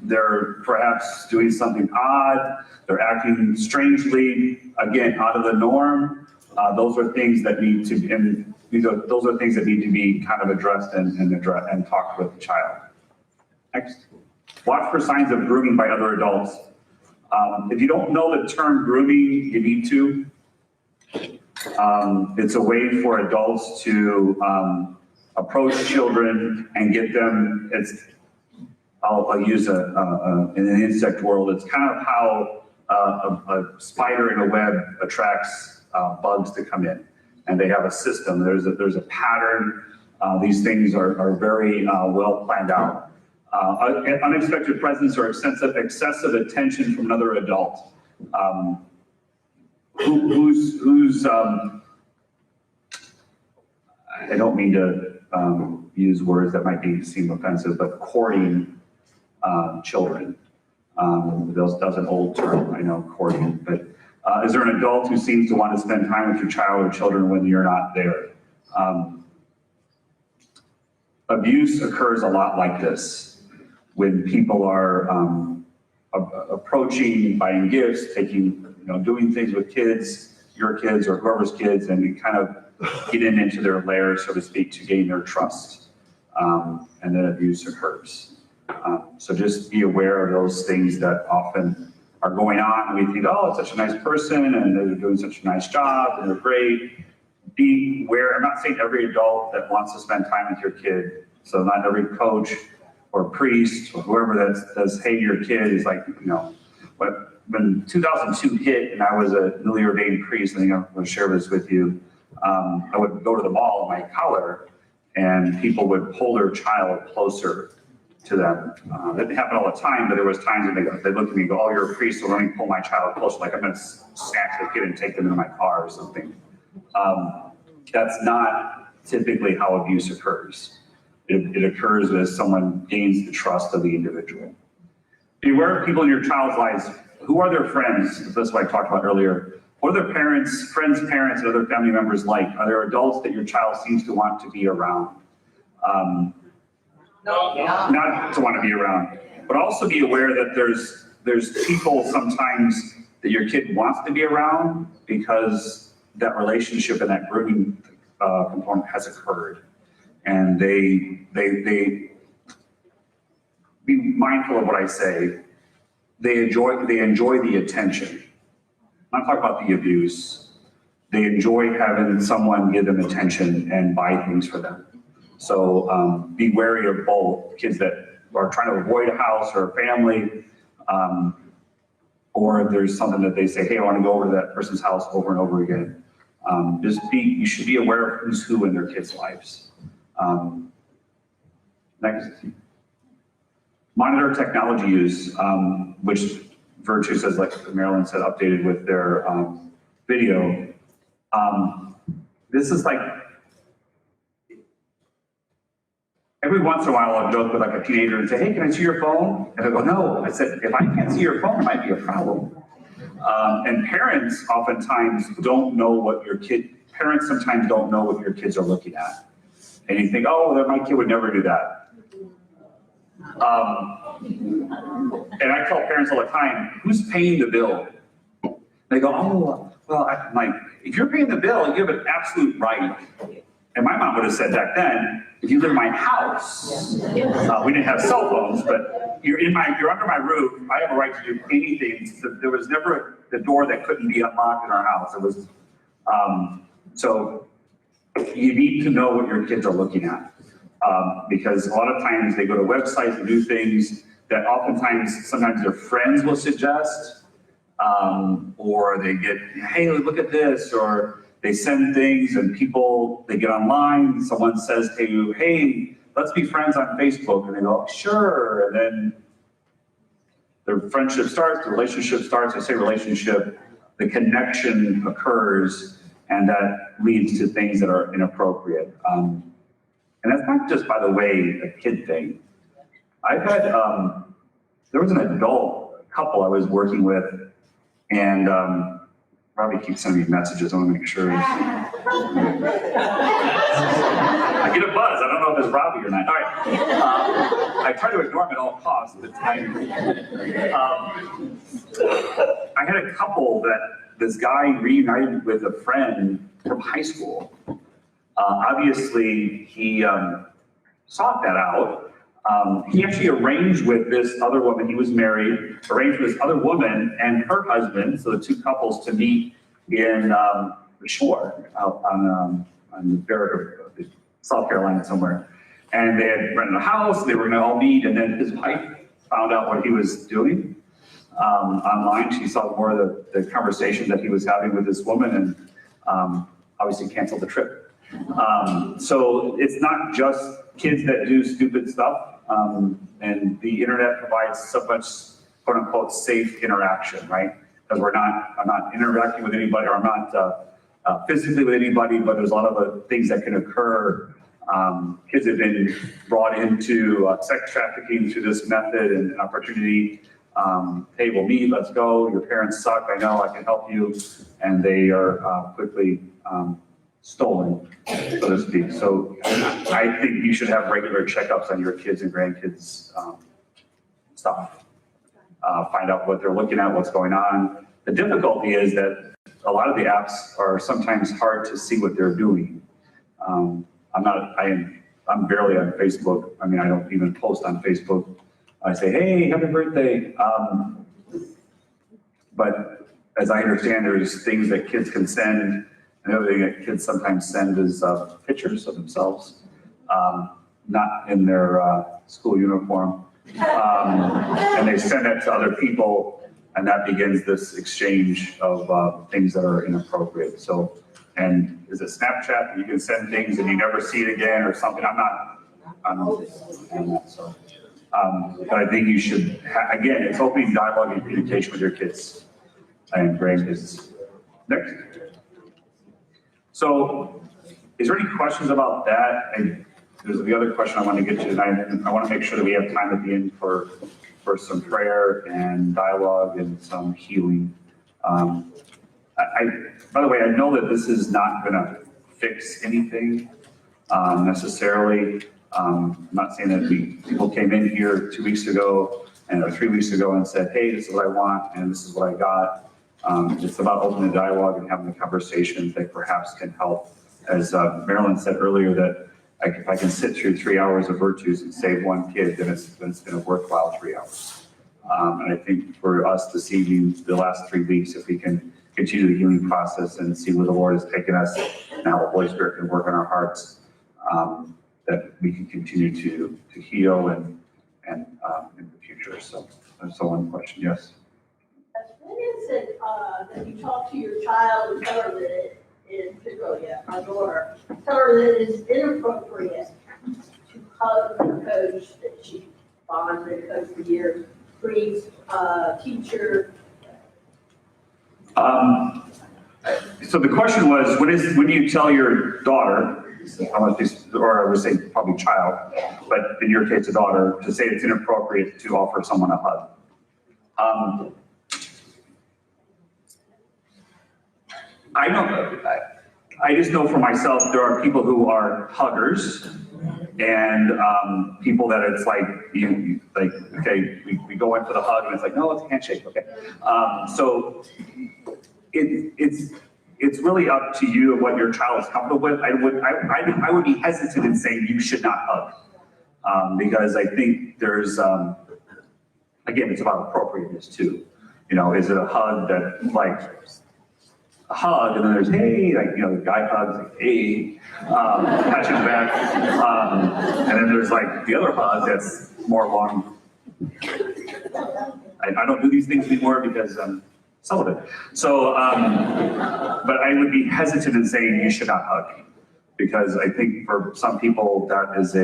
They're perhaps doing something odd, they're acting strangely, again, out of the norm. Those are things that need to be kind of addressed and talked with the child. Next. Watch for signs of grooming by other adults. If you don't know the term grooming, you need to. It's a way for adults to approach children and get them. I'll use in the insect world. It's kind of how a spider in a web attracts bugs to come in. And they have a system, there's a pattern. These things are very well planned out. Unexpected presence or excessive attention from another adult. I don't mean to use words that might seem offensive, but courting children. That's an old term, I know, courting, but is there an adult who seems to want to spend time with your child or children when you're not there? Abuse occurs a lot like this, when people are approaching, buying gifts, doing things with kids, your kids or whoever's kids, and you kind of get into their lair, so to speak, to gain their trust. And then abuse occurs. So just be aware of those things that often are going on. We think, oh, it's such a nice person and they're doing such a nice job and they're great. Be aware. I'm not saying every adult that wants to spend time with your kid. So not every coach or priest or whoever that says, hey, your kid is like, when 2002 hit and I was a newly ordained priest, I think I'm going to share this with you. I would go to the mall in my collar and people would pull their child closer to them. It didn't happen all the time, but there was times when they looked at me and go, oh, you're a priest, so let me pull my child closer, like I'm going to snatch the kid and take them into my car or something. That's not typically how abuse occurs. It occurs as someone gains the trust of the individual. Beware of people in your child's lives. Who are their friends? That's what I talked about earlier. What are their parents, friends' parents, and other family members like? Are there adults that your child seems to want to be around? Not to want to be around, but also be aware that there's people sometimes that your kid wants to be around because that relationship and that grooming component has occurred. And they be mindful of what I say. They enjoy the attention. I'm not talking about the abuse. They enjoy having someone give them attention and buy things for them. So be wary of both kids that are trying to avoid a house or a family, or there's something that they say, hey, I want to go over to that person's house over and over again. You should be aware of who's who in their kids' lives. Next. Monitor technology use, which Virtue says, like Marilyn said, updated with their video. This is like, every once in a while I'll joke with like a teenager and say, hey, can I see your phone? And I go, no. I said, if I can't see your phone, it might be a problem. And parents oftentimes don't know what parents sometimes don't know what your kids are looking at. And you think, oh, my kid would never do that. And I tell parents all the time, who's paying the bill? They go, oh, well, I'm like, if you're paying the bill, you have an absolute right. And my mom would have said back then, if you live in my house, we didn't have cell phones, but you're under my roof, I have a right to do anything. So there was never the door that couldn't be unlocked in our house. It was, so you need to know what your kids are looking at. Because a lot of times they go to websites and do things that sometimes their friends will suggest, or they get, hey, look at this, or they send things and they get online, someone says to you, hey, let's be friends on Facebook, and they go, sure, and then the friendship starts, the relationship starts. I say relationship, the connection occurs, and that leads to things that are inappropriate. And that's not just, by the way, a kid thing. I've had, there was an adult couple I was working with, and Robbie keeps sending me messages. I want to make sure. I get a buzz. I don't know if it's Robbie or not. All right. I try to ignore him at all costs, but I had a couple that this guy reunited with a friend from high school. Obviously, he sought that out. He actually arranged with this other woman, he was married, arranged with this other woman and her husband, so the two couples, to meet in the shore out on South Carolina somewhere. And they had rented a house, they were going to all meet, and then his wife found out what he was doing online. She saw more of the conversation that he was having with this woman, and obviously cancel the trip. So it's not just kids that do stupid stuff. And the internet provides so much quote unquote safe interaction, right? Because I'm not interacting with anybody, or I'm not physically with anybody, but there's a lot of things that can occur. Kids have been brought into sex trafficking through this method and opportunity. Hey, we'll meet, let's go, your parents suck, I know, I can help you. And they are quickly stolen, so to speak. So I think you should have regular checkups on your kids and grandkids' stuff. Find out what they're looking at, what's going on. The difficulty is that a lot of the apps are sometimes hard to see what they're doing. I'm barely on Facebook. I mean, I don't even post on Facebook. I say, hey, happy birthday. But as I understand, there's things that kids can send. Another thing that kids sometimes send is pictures of themselves, not in their school uniform. And they send that to other people, and that begins this exchange of things that are inappropriate. So, and is it Snapchat? You can send things and you never see it again or something. I'm not that. So, but I think you should, again, it's opening dialogue and communication with your kids and grandkids. Next. So, is there any questions about that? And there's the other question I want to get to tonight, and I want to make sure that we have time at the end for some prayer and dialogue and some healing. By the way, I know that this is not going to fix anything necessarily. I'm not saying that people came in here 2 weeks ago or 3 weeks ago and said, hey, this is what I want and this is what I got. It's about opening the dialogue and having the conversations that perhaps can help. As Marilyn said earlier, that if I can sit through 3 hours of virtues and save one kid, then it's been a worthwhile 3 hours. And I think for us this evening, the last 3 weeks, if we can continue the healing process and see where the Lord has taken us and how the Holy Spirit can work on our hearts, that we can continue to heal and in the future. So that's the one question. Yes.
When is it that you talk to your child and tell her that it is, my daughter, tell her that it is inappropriate to hug the coach that she bonded with coach for years, priest, teacher?
So the question was, when you tell your daughter, or I would say probably child, but in your case a daughter, to say it's inappropriate to offer someone a hug? I just know for myself, there are people who are huggers and people that it's like, okay, we go in for the hug and it's like, no, it's a handshake, okay. So it's really up to you and what your child is comfortable with. I would be hesitant in saying you should not hug, because I think there's, again, it's about appropriateness too. You know, is it a hug that like a hug and then there's hey, like, you know, the guy hugs like hey, touching the back, and then there's like the other hug that's more long. I don't do these things anymore because I'm celibate. So, but I would be hesitant in saying you should not hug, because I think for some people that is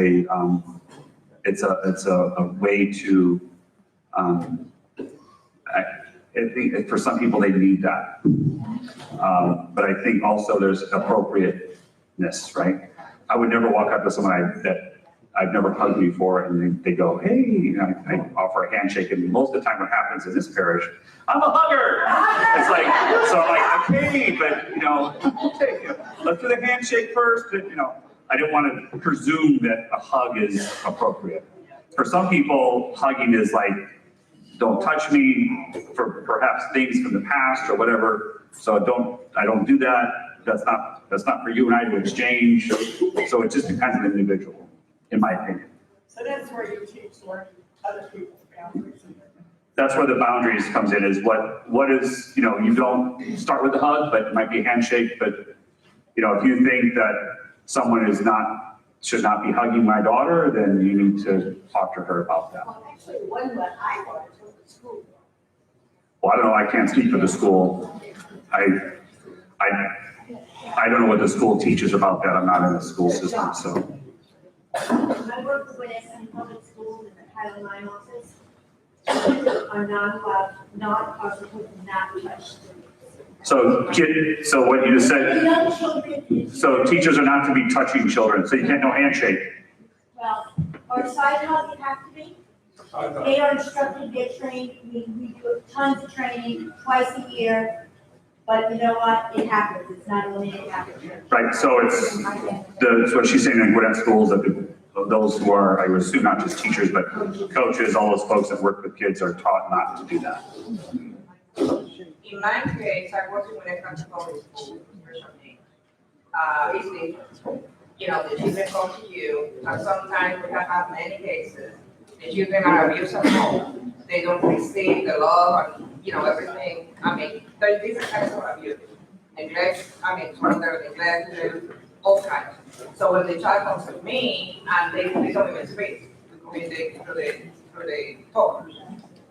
it's a way to, I think for some people they need that. But I think also there's appropriateness, right? I would never walk up to someone that I've never hugged before and they go, hey, you know, I offer a handshake, and most of the time what happens in this parish, I'm a hugger. It's like, so I'm like, okay, but you know, let's do the handshake first. And, you know, I didn't want to presume that a hug is appropriate. For some people, hugging is like, don't touch me, for perhaps things from the past or whatever. So I don't do that. That's not for you and I to exchange. So it just depends on the individual, in my opinion.
So that's where you teach learning other people's boundaries.
That's where the boundaries comes in, is what is, you know, you don't start with a hug, but it might be a handshake. But, you know, if you think that someone should not be hugging my daughter, then you need to talk to her about that.
Well, actually, one that I thought was the school.
Well, I don't know, I can't speak for the school. I don't know what the school teaches about that. I'm not in the school system, so.
I work with some public schools in the Title IX office. Students are not allowed, not possible to not touch students.
So what you just said,
Young children.
so teachers are not to be touching children, so you can't no handshake.
Well, our side hug, you have to be. They are instructed, get trained, we do tons of training twice a year. But you know what, it happens, it's not only it happens.
Right, so it's, so what she's saying in Gwinnett schools, that those who are, I would assume not just teachers, but coaches, all those folks that work with kids are taught not to do that.
In my case, I was in a country public school, especially, you know, the children come to you, and sometimes we have had many cases, the children are abused at home, they don't receive the love and, you know, everything. I mean, there's different kinds of abuse, neglect, further neglect, all kinds. So when the child comes to me, and they don't even speak, we communicate through the talk.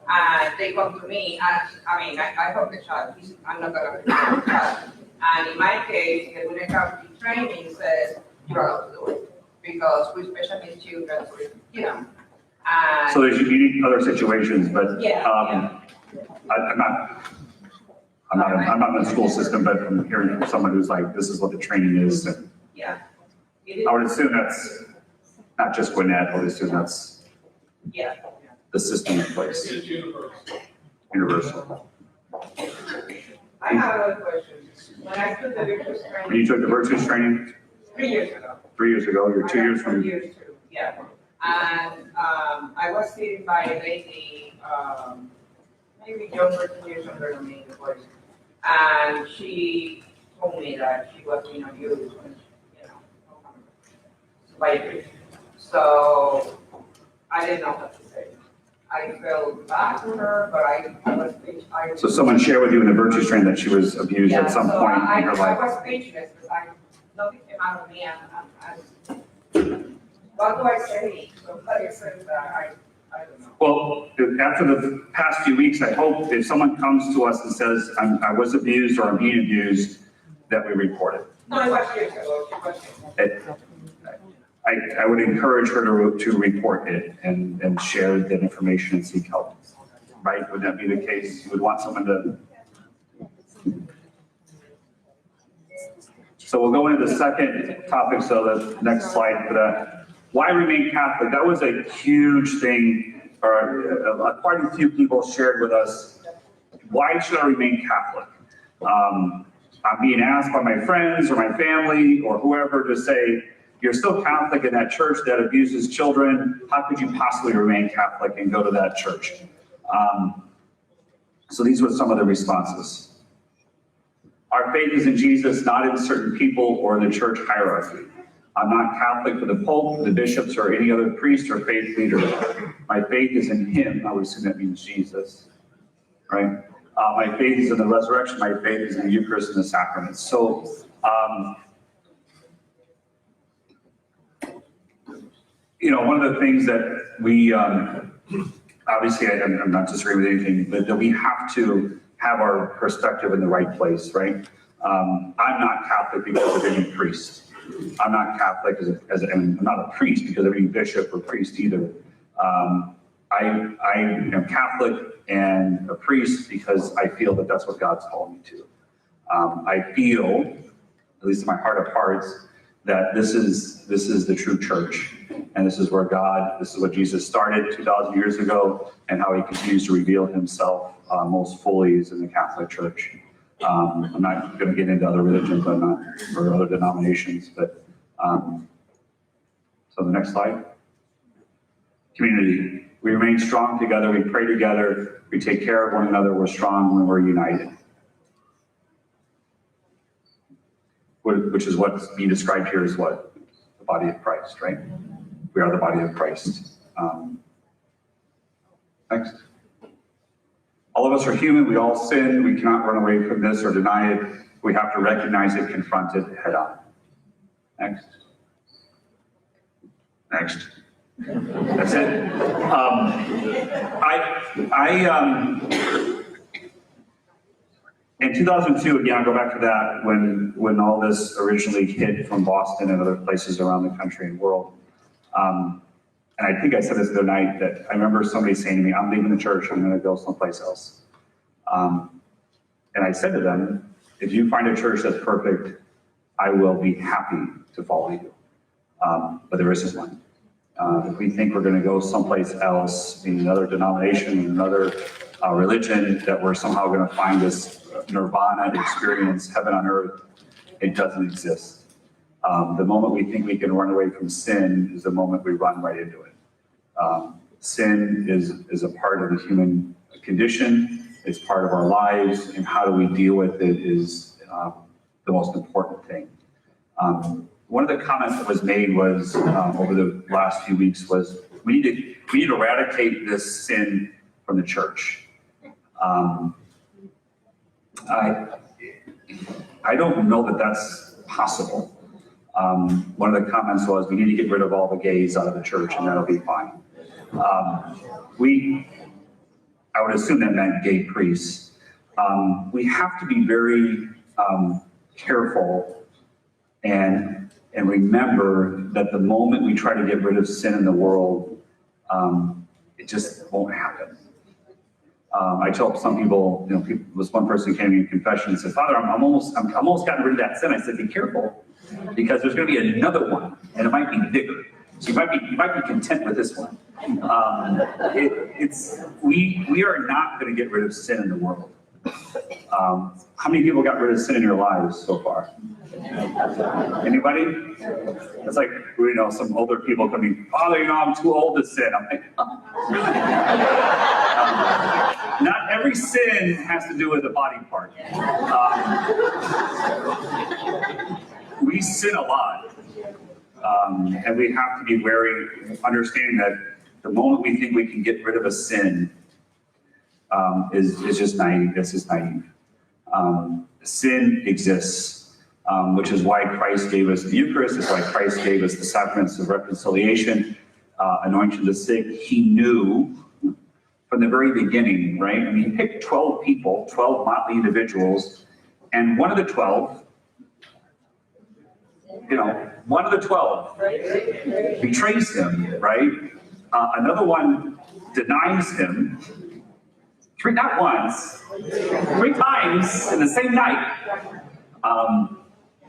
And they come to me, and I help the child, I'm not gonna help the child. And in my case, the Gwinnett County training says you're allowed to do it, because we special needs children, you know. And
So there's unique other situations, but,
Yeah,
I'm not in the school system, but I'm hearing from someone who's like, this is what the training is, and
yeah.
I would assume that's not just Gwinnett, I would assume that's
Yeah.
the system in place,
It's universal.
universal.
I have another question. When I took the virtual
When
training
you took the virtues training
3 years ago.
3 years ago, you're 2 years from,
Years too, yeah. And, I was sitting by a lady, maybe younger, 2 years younger than me, of course. And she told me that she was being abused when, you know, by a Christian. So I didn't know what to say. I felt bad for her, but I was speechless.
so someone shared with you in the virtues training that she was abused at some
so
point
I
in her life.
was speechless, because nothing came out of me, and what do I say? Somebody says that, I don't know.
Well, after the past few weeks, I hope if someone comes to us and says, I was abused or I'm being abused, that we report it.
No, it was years ago, she was.
I would encourage her to report it and share that information and seek help, right? Would that be the case? You would want someone to? So we'll go into the second topic, so the next slide for that. Why remain Catholic? That was a huge thing, or quite a few people shared with us. Why should I remain Catholic? I'm being asked by my friends or my family or whoever to say, you're still Catholic in that church that abuses children. How could you possibly remain Catholic and go to that church? So these were some of the responses. Our faith is in Jesus, not in certain people or the church hierarchy. I'm not Catholic for the Pope, the bishops, or any other priest or faith leader. My faith is in him. I would assume that means Jesus, right? My faith is in the resurrection. My faith is in the Eucharist and the sacraments. So, you know, one of the things that we, obviously, I'm not disagreeing with anything, but that we have to have our perspective in the right place, right? I'm not Catholic because of any priest. I'm not Catholic I'm not a priest because of any bishop or priest either. I am Catholic and a priest because I feel that that's what God's called me to. I feel, at least in my heart of hearts, that this is the true church, and this is where this is what Jesus started 2,000 years ago, and how he continues to reveal himself most fully is in the Catholic Church. I'm not going to get into other religions, or other denominations, but so the next slide. Community. We remain strong together, we pray together, we take care of one another, we're strong when we're united. Which is what's being described here as what? The body of Christ, right? We are the body of Christ. Next. All of us are human, we all sin, we cannot run away from this or deny it. We have to recognize it, confront it head on. Next. Next. That's it. In 2002, again, I'll go back to that, when all this originally hit from Boston and other places around the country and world. And I think I said this the other night, that I remember somebody saying to me, I'm leaving the church, I'm gonna go someplace else. And I said to them, if you find a church that's perfect, I will be happy to follow you. But there isn't one. If we think we're gonna go someplace else, in another denomination, in another religion, that we're somehow gonna find this nirvana experience, heaven on earth, it doesn't exist. The moment we think we can run away from sin is the moment we run right into it. Sin is a part of the human condition, it's part of our lives, and how do we deal with it is the most important thing. One of the comments that was made was, over the last few weeks, was we need to eradicate this sin from the church. I don't know that that's possible. One of the comments was, we need to get rid of all the gays out of the church and that'll be fine. I would assume that meant gay priests. We have to be very careful and remember that the moment we try to get rid of sin in the world, it just won't happen. I tell some people, this one person came to me in confession and said, Father, I'm almost gotten rid of that sin. I said, be careful, because there's going to be another one, and it might be bigger. So you might be content with this one. We are not going to get rid of sin in the world. How many people got rid of sin in your lives so far? Anybody? It's like, some older people coming, Father, I'm too old to sin. I'm like, oh, really? Not every sin has to do with a body part. We sin a lot. And we have to be wary, understanding that the moment we think we can get rid of a sin is just naive. This is naive. Sin exists, which is why Christ gave us the Eucharist. It's why Christ gave us the sacraments of reconciliation, anointing the sick. He knew from the very beginning, right? I mean, he picked 12 people, 12 motley individuals, and one of the 12 betrays him, right? Another one denies him not once, 3 times in the same night. And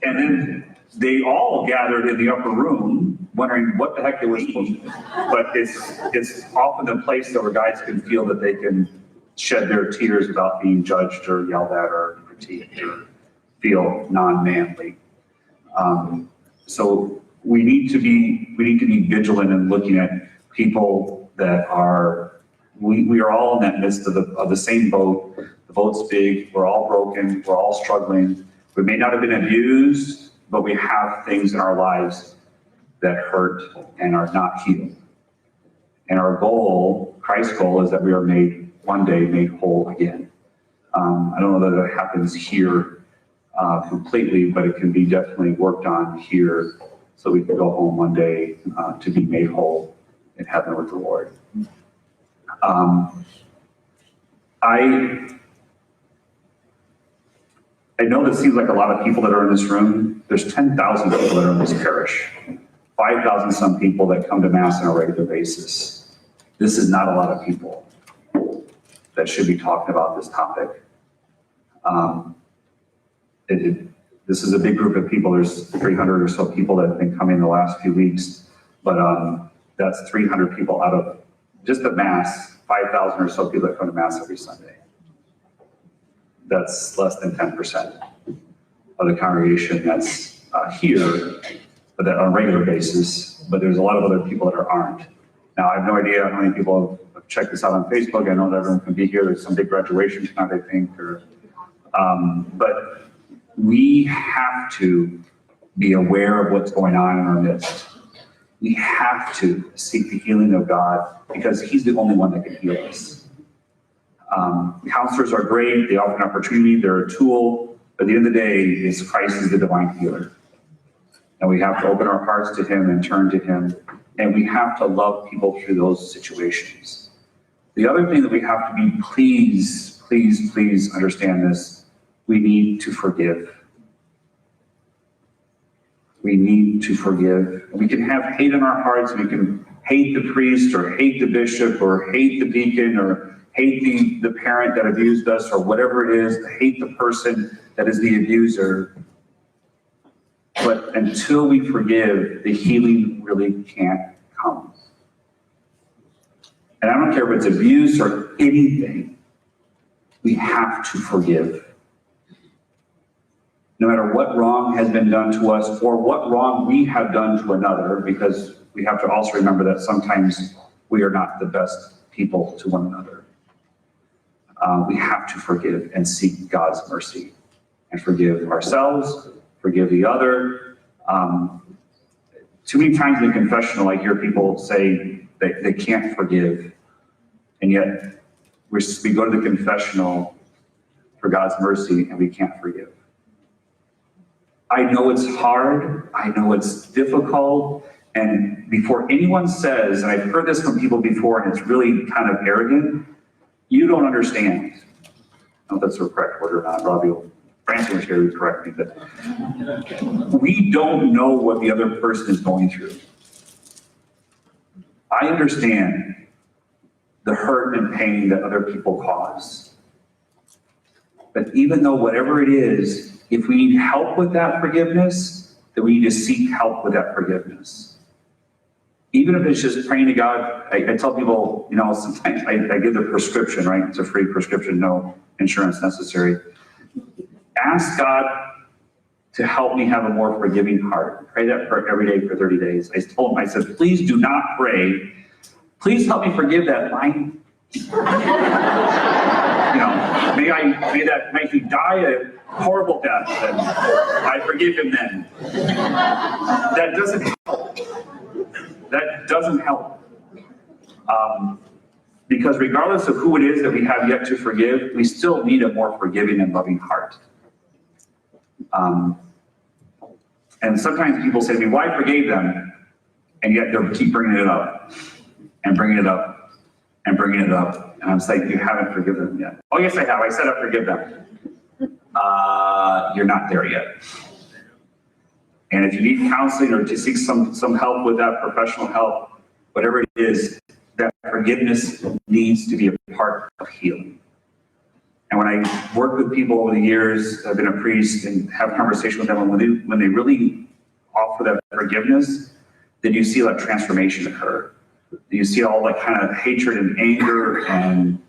then they all gathered in the upper room wondering what the heck they were supposed to do. But it's often a place where guys can feel that they can shed their tears without being judged or yelled at or critiqued or feel non-manly. So we need to be vigilant in looking at people that are, we are all in that midst of the same boat. The boat's big, we're all broken, we're all struggling. We may not have been abused, but we have things in our lives that hurt and are not healed. And our goal, Christ's goal, is that we are one day made whole again. I don't know that it happens here completely, but it can be definitely worked on here so we can go home one day to be made whole in heaven with the Lord. I know this seems like a lot of people that are in this room. There's 10,000 people that are in this parish. 5,000 some people that come to Mass on a regular basis. This is not a lot of people that should be talking about this topic. This is a big group of people. There's 300 or so people that have been coming the last few weeks, but that's 300 people out of just the Mass, 5,000 or so people that come to Mass every Sunday. That's less than 10% of the congregation that's here, but that on a regular basis, but there's a lot of other people that aren't. Now, I have no idea how many people have checked this out on Facebook. I know that everyone can be here. There's some big graduation tonight, I think, but we have to be aware of what's going on in our midst. We have to seek the healing of God because He's the only one that can heal us. Counselors are great. They offer an opportunity. They're a tool. But at the end of the day, Christ is the divine healer. And we have to open our hearts to Him and turn to Him. And we have to love people through those situations. The other thing that we have to be, please understand this. we need to forgive. We need to forgive. We can have hate in our hearts. We can hate the priest or hate the bishop or hate the deacon or hate the parent that abused us or whatever it is, hate the person that is the abuser. But until we forgive, the healing really can't come. And I don't care if it's abuse or anything, we have to forgive. No matter what wrong has been done to us or what wrong we have done to another, because we have to also remember that sometimes we are not the best people to one another. We have to forgive and seek God's mercy and forgive ourselves, forgive the other. Too many times in the confessional, I hear people say they can't forgive, and yet we go to the confessional for God's mercy and we can't forgive. I know it's hard, I know it's difficult, and before anyone says, and I've heard this from people before and it's really kind of arrogant, you don't understand. I don't know if that's the correct word or not, Robbie will, Branson was here to correct me, but we don't know what the other person is going through. I understand the hurt and pain that other people cause. But even though whatever it is, if we need help with that forgiveness, then we need to seek help with that forgiveness. Even if it's just praying to God, I tell people, you know, sometimes I give the prescription, right? It's a free prescription, no insurance necessary. Ask God to help me have a more forgiving heart. Pray that prayer every day for 30 days. I told him, I said, please do not pray, please help me forgive that lying. You know, may he die a horrible death, and I forgive him then. That doesn't help. That doesn't help. Because regardless of who it is that we have yet to forgive, we still need a more forgiving and loving heart. And sometimes people say to me, well, I forgave them, and yet they'll keep bringing it up, and bringing it up, and bringing it up. And I'm saying, you haven't forgiven them yet. Oh, yes, I have. I said I forgive them. You're not there yet. And if you need counseling or to seek some help with that, professional help, whatever it is, that forgiveness needs to be a part of healing. And when I work with people over the years, I've been a priest and have conversation with them, and when they really offer that forgiveness, then you see that transformation occur. You see all that kind of hatred and anger and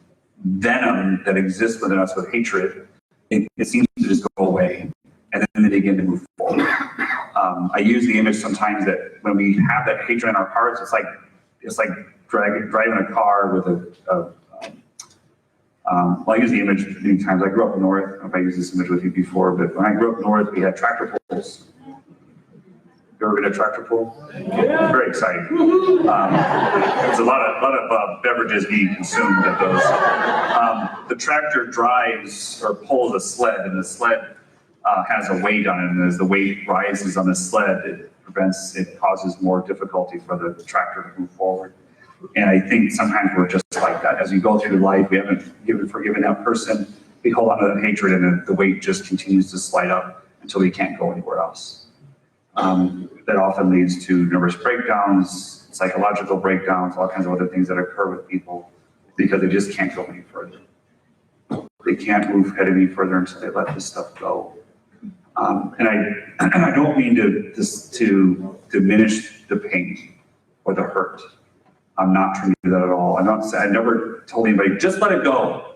venom that exists within us with hatred. It seems to just go away, and then they begin to move forward. I use the image sometimes that when we have that hatred in our hearts, it's like driving a car with well, I use the image many times. I grew up north. I don't know if I used this image with you before, but when I grew up north, we had tractor pulls. You ever been to a tractor pull? Yeah. Very exciting. There's a lot of beverages being consumed at those. The tractor drives or pulls a sled, and the sled has a weight on it, and as the weight rises on the sled, it causes more difficulty for the tractor to move forward. And I think sometimes we're just like that. As we go through life, we haven't forgiven that person. We hold on to that hatred, and then the weight just continues to slide up until we can't go anywhere else. That often leads to nervous breakdowns, psychological breakdowns, all kinds of other things that occur with people because they just can't go any further. They can't move ahead any further until they let this stuff go. And I don't mean to diminish the pain or the hurt. I'm not trying to do that at all. I never told anybody, just let it go,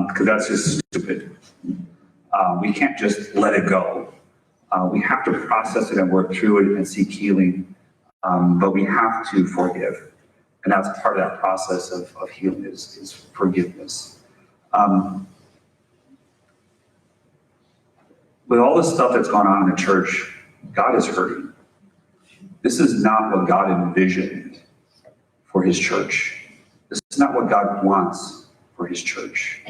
because that's just stupid. We can't just let it go. We have to process it and work through it and seek healing, but we have to forgive. And that's part of that process of healing is forgiveness. With all this stuff that's gone on in the church, God is hurting. This is not what God envisioned for his church. This is not what God wants for his church.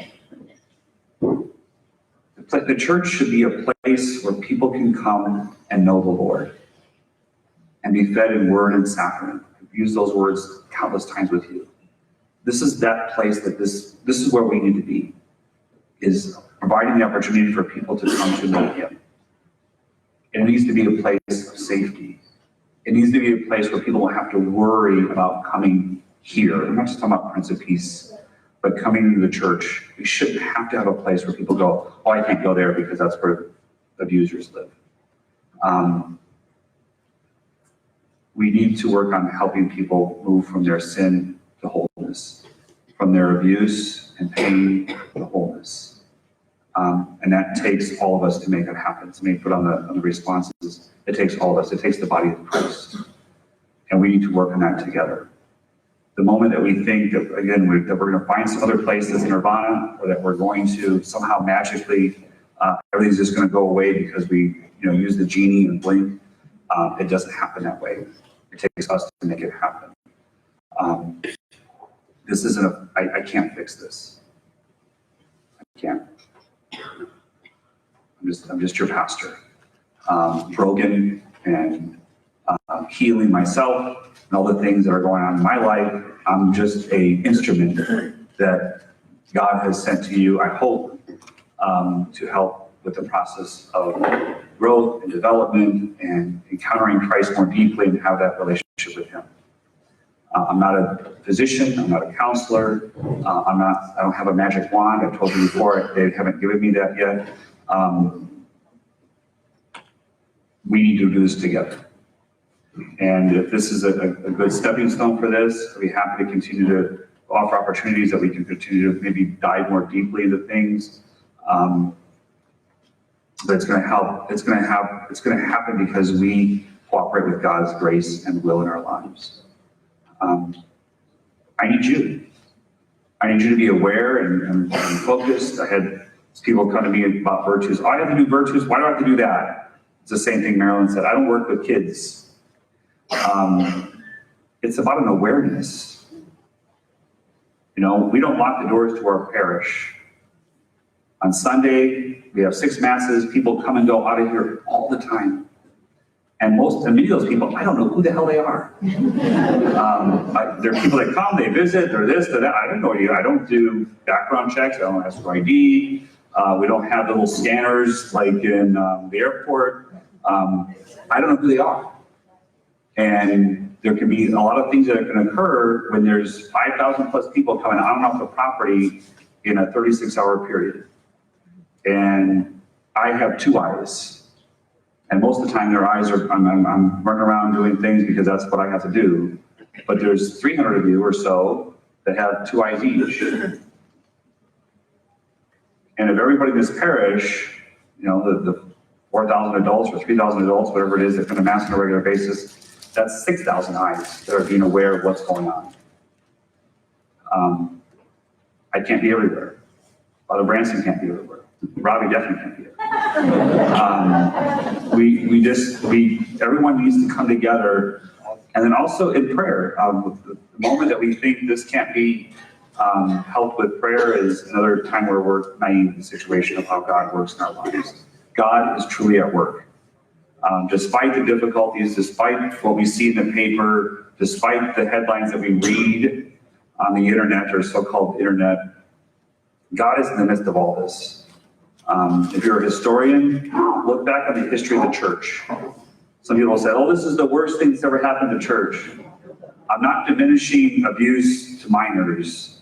The church should be a place where people can come and know the Lord and be fed in word and sacrament. I've used those words countless times with you. This is that place that this is where we need to be, is providing the opportunity for people to come to know him. And it needs to be a place of safety. It needs to be a place where people won't have to worry about coming here. I'm not just talking about Prince of Peace, but coming to the church. We shouldn't have to have a place where people go, oh, I can't go there because that's where abusers live. We need to work on helping people move from their sin to wholeness, from their abuse and pain to wholeness. And that takes all of us to make it happen. To make put on the responses, it takes all of us. It takes the body of Christ. And we need to work on that together. The moment that we think that, again, that we're going to find some other places in Nirvana, or that we're going to somehow magically, everything's just going to go away because we, use the genie and blink, it doesn't happen that way. It takes us to make it happen. This isn't I can't fix this. I can't. I'm just your pastor, broken and healing myself and all the things that are going on in my life. I'm just a instrument that God has sent to you, I hope, to help with the process of growth and development and encountering Christ more deeply and have that relationship with him. I'm not a physician, I'm not a counselor, I don't have a magic wand. I've told you before, they haven't given me that yet. We need to do this together. And if this is a good stepping stone for this, I'd be happy to continue to offer opportunities that we can continue to maybe dive more deeply into things. But it's going to help. It's going to happen because we cooperate with God's grace and will in our lives. I need you. I need you to be aware and focused. I had people come to me about virtues. Oh, I have to do virtues. Why do I have to do that? It's the same thing Marilyn said. I don't work with kids. It's about an awareness. We don't lock the doors to our parish. On Sunday, we have 6 masses. People come and go out of here all the time. And many of those people, I don't know who the hell they are. There are people that come, they visit, they're this, they're that. I don't know you. I don't do background checks. I don't ask for ID. We don't have little scanners like in the airport. I don't know who they are. And there can be a lot of things that can occur when there's 5,000 plus people coming on and off the property in a 36-hour period. And I have 2 eyes. And most of the time their eyes are, I'm running around doing things because that's what I have to do. But there's 300 of you or so that have 2 eyes each. And if everybody in this parish, the 4,000 adults or 3,000 adults, whatever it is, that come to Mass on a regular basis, that's 6,000 eyes that are being aware of what's going on. I can't be everywhere. Father Branson can't be everywhere. Robbie definitely can't be everywhere. Everyone needs to come together. And then also in prayer, the moment that we think this can't be helped with prayer is another time where we're naive in the situation of how God works in our lives. God is truly at work. Despite the difficulties, despite what we see in the paper, despite the headlines that we read on the internet or so-called internet, God is in the midst of all this. If you're a historian, look back on the history of the church. Some people say, oh, this is the worst thing that's ever happened to church. I'm not diminishing abuse to minors,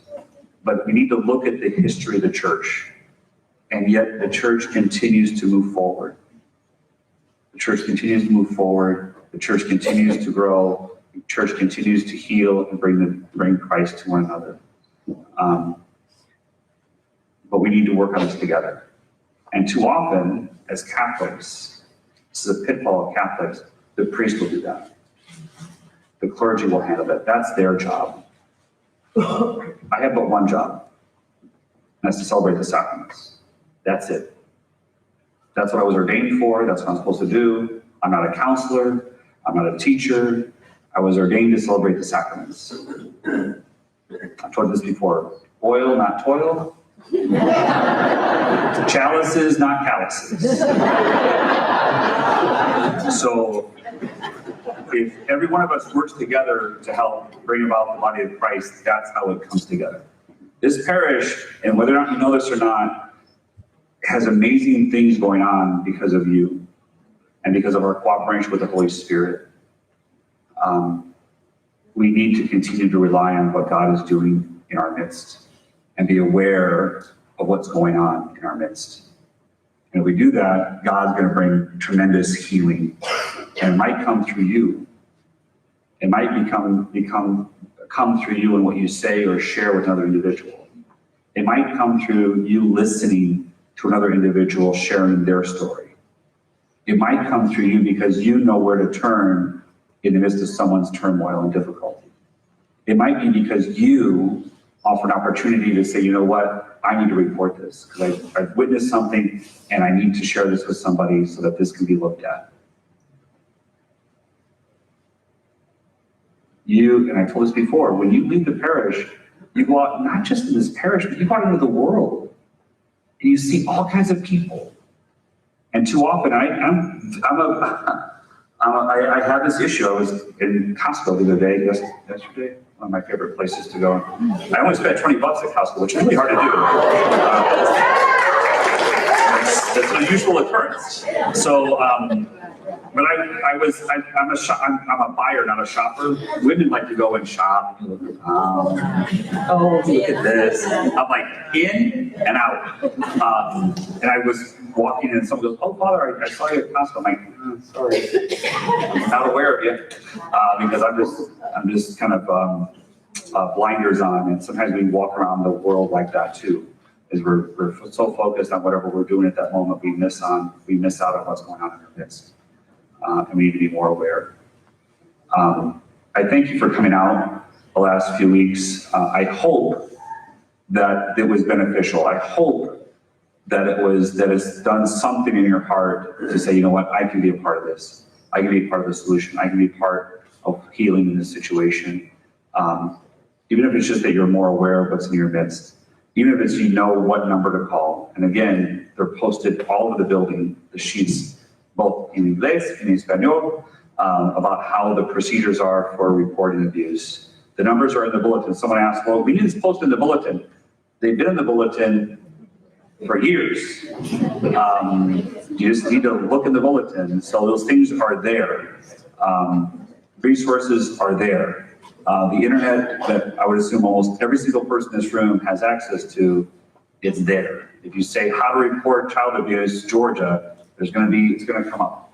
but we need to look at the history of the church. And yet the church continues to move forward. The church continues to move forward. The church continues to grow. The church continues to heal and bring Christ to one another. But we need to work on this together. And too often, as Catholics, this is a pitfall of Catholics, the priest will do that. The clergy will handle that. That's their job. I have but one job, and that's to celebrate the sacraments. That's it. That's what I was ordained for. That's what I'm supposed to do. I'm not a counselor. I'm not a teacher. I was ordained to celebrate the sacraments. I've told you this before. Oil, not toil. Chalices, not calluses. So if every one of us works together to help bring about the body of Christ, that's how it comes together. This parish, and whether or not you know this or not, has amazing things going on because of you and because of our cooperation with the Holy Spirit. We need to continue to rely on what God is doing in our midst and be aware of what's going on in our midst. And if we do that, God's going to bring tremendous healing. And it might come through you. It might come through you in what you say or share with another individual. It might come through you listening to another individual sharing their story. It might come through you because you know where to turn in the midst of someone's turmoil and difficulty. It might be because you offer an opportunity to say, you know what, I need to report this because I've witnessed something and I need to share this with somebody so that this can be looked at. You, and I told this before, when you leave the parish, you go out not just in this parish, but you go out into the world and you see all kinds of people. And too often, I have this issue. I was in Costco the other day, yesterday, one of my favorite places to go. I only spent $20 at Costco, which is really hard to do. It's an unusual occurrence. So, but I'm a buyer, not a shopper. Women like to go and shop. Oh, look at this. I'm like in and out. And I was walking and someone goes, oh, Father, I saw you at Costco. I'm like, sorry. I'm not aware of you because I'm just kind of blinders on. And sometimes we walk around the world like that too. Is we're so focused on whatever we're doing at that moment, we miss out on what's going on in our midst. And we need to be more aware. I thank you for coming out the last few weeks. I hope that it was beneficial. I hope that it's done something in your heart to say, you know what, I can be a part of this. I can be a part of the solution. I can be part of healing in this situation. Even if it's just that you're more aware of what's in your midst. Even if it's you know what number to call. And again, they're posted all over the building, the sheets, both in English and in Espanol, about how the procedures are for reporting abuse. The numbers are in the bulletin. Someone asked, well, we need this posted in the bulletin. They've been in the bulletin for years. You just need to look in the bulletin. So those things are there. Resources are there. The internet that I would assume almost every single person in this room has access to, it's there. If you say how to report child abuse, Georgia, it's going to come up.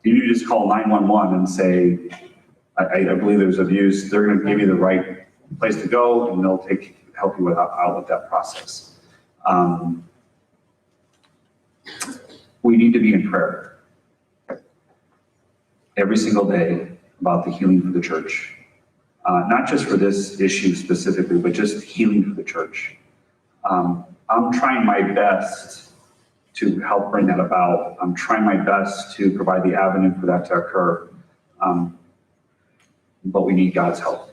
You just call 911 and say, I believe there's abuse. They're going to give you the right place to go and they'll help you out with that process. We need to be in prayer every single day about the healing for the church. Not just for this issue specifically, but just healing for the church. I'm trying my best to help bring that about. I'm trying my best to provide the avenue for that to occur. But we need God's help.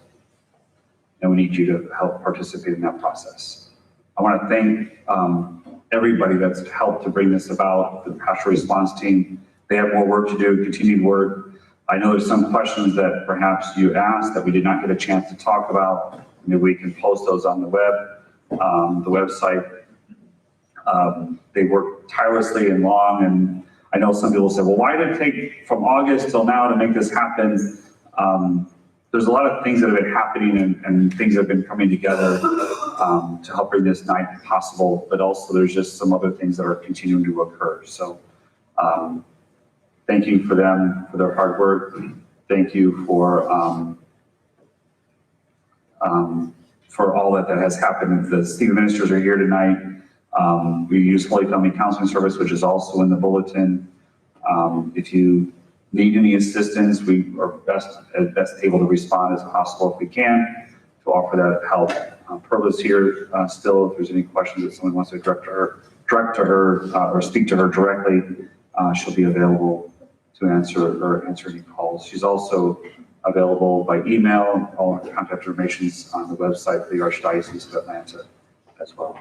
And we need you to help participate in that process. I want to thank everybody that's helped to bring this about, the pastoral response team. They have more work to do, continued work. I know there's some questions that perhaps you asked that we did not get a chance to talk about. Maybe we can post those on the website. They worked tirelessly and long, and I know some people say, well, why did it take from August till now to make this happen? There's a lot of things that have been happening and things that have been coming together to help bring this night possible, but also there's just some other things that are continuing to occur. So thank you for them, for their hard work. Thank you for all that has happened. The student ministers are here tonight. We use Holy Family Counseling Service, which is also in the bulletin. If you need any assistance, we are best able to respond as possible if we can to offer that help. Perla's here still. If there's any questions that someone wants to direct to her or speak to her directly, she'll be available to answer any calls. She's also available by email. All her contact information is on the website for the Archdiocese of Atlanta as well.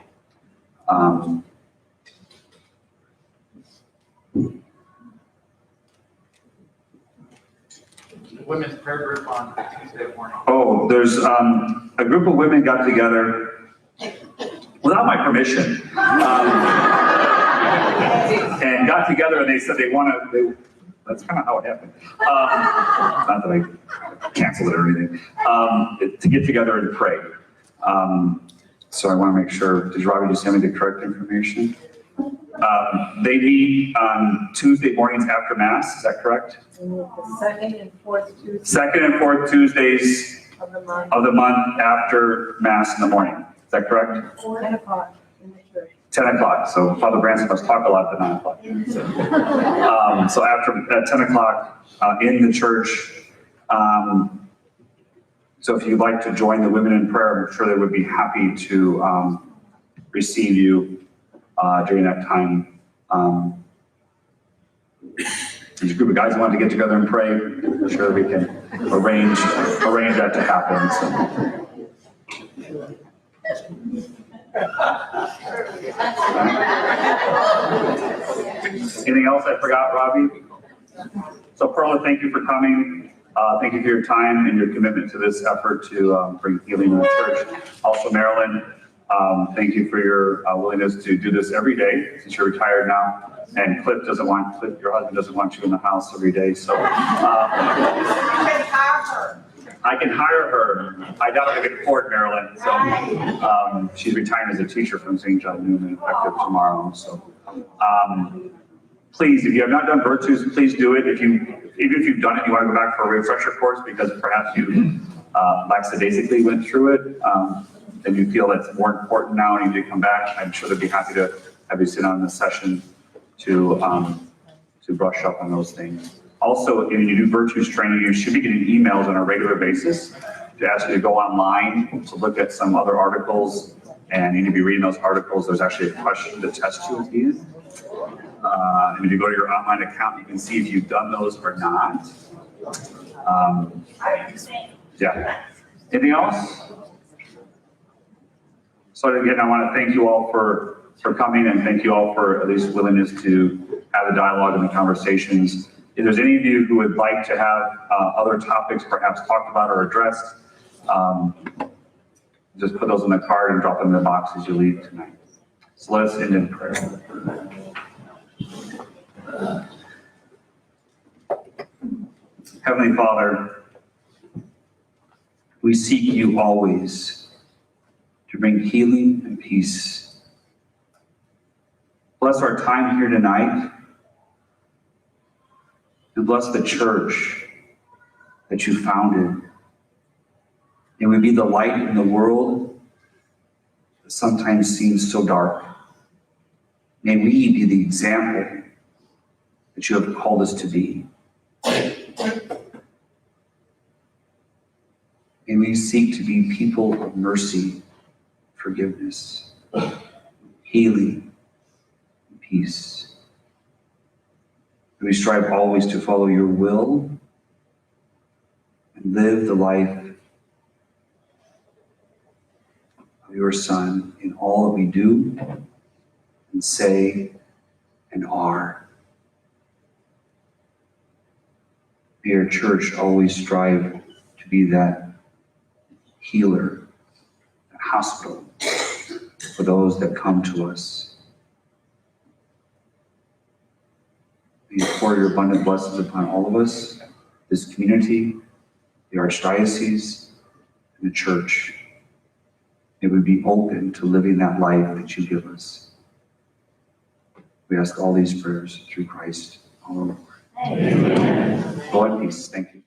Women's prayer group on Tuesday morning.
Oh, there's a group of women got together. Well, without my permission. And got together and they said that's kind of how it happened. Not that I canceled it or anything. To get together and pray. So I want to make sure, did Robbie just send me the correct information? They meet on Tuesday mornings after Mass, is that correct?
The second and fourth Tuesday
Second and fourth Tuesdays
of the month,
of the month after Mass in the morning, is that correct?
10 o'clock in the church.
10 o'clock, so Father Branson must talk a lot at 9 o'clock. So after, at 10 o'clock in the church. So if you'd like to join the women in prayer, I'm sure they would be happy to receive you during that time. There's a group of guys who want to get together and pray. I'm sure we can arrange that to happen. Anything else I forgot, Robbie? So Perla, thank you for coming. Thank you for your time and your commitment to this effort to bring healing to the church. Also, Marilyn, thank you for your willingness to do this every day since you're retired now. And Cliff, your husband doesn't want you in the house every day, so. I can hire her. I doubt I can afford Marilyn, so. She's retiring as a teacher from St. John Newman effective tomorrow, so. Please, if you have not done Virtues, please do it. Even if you've done it, you want to go back for a refresher course because perhaps you lackadaisically went through it, and you feel it's more important now and you need to come back, I'm sure they'd be happy to have you sit on the session to brush up on those things. Also, if you do Virtues training, you should be getting emails on a regular basis to ask you to go online to look at some other articles, and you need to be reading those articles. There's actually a question to test you at the end. And if you go to your online account, you can see if you've done those or not. Yeah. Anything else? So again, I want to thank you all for coming, and thank you all for at least willingness to have the dialogue and the conversations. If there's any of you who would like to have other topics perhaps talked about or addressed, just put those in the card and drop them in the box as you leave tonight. So let us end in prayer. Heavenly Father, we seek you always to bring healing and peace. Bless our time here tonight, and bless the church that you founded. May we be the light in the world that sometimes seems so dark. May we be the example that you have called us to be. May we seek to be people of mercy, forgiveness, healing, and peace. May we strive always to follow your will and live the life of your Son in all that we do and say and are. May your church always strive to be that healer, that hospital for those that come to us. May you pour your abundant blessings upon all of us, this community, the Archdiocese, and the church. May we be open to living that life that you give us. We ask all these prayers through Christ, our Lord. Amen. Go in peace. Thank you.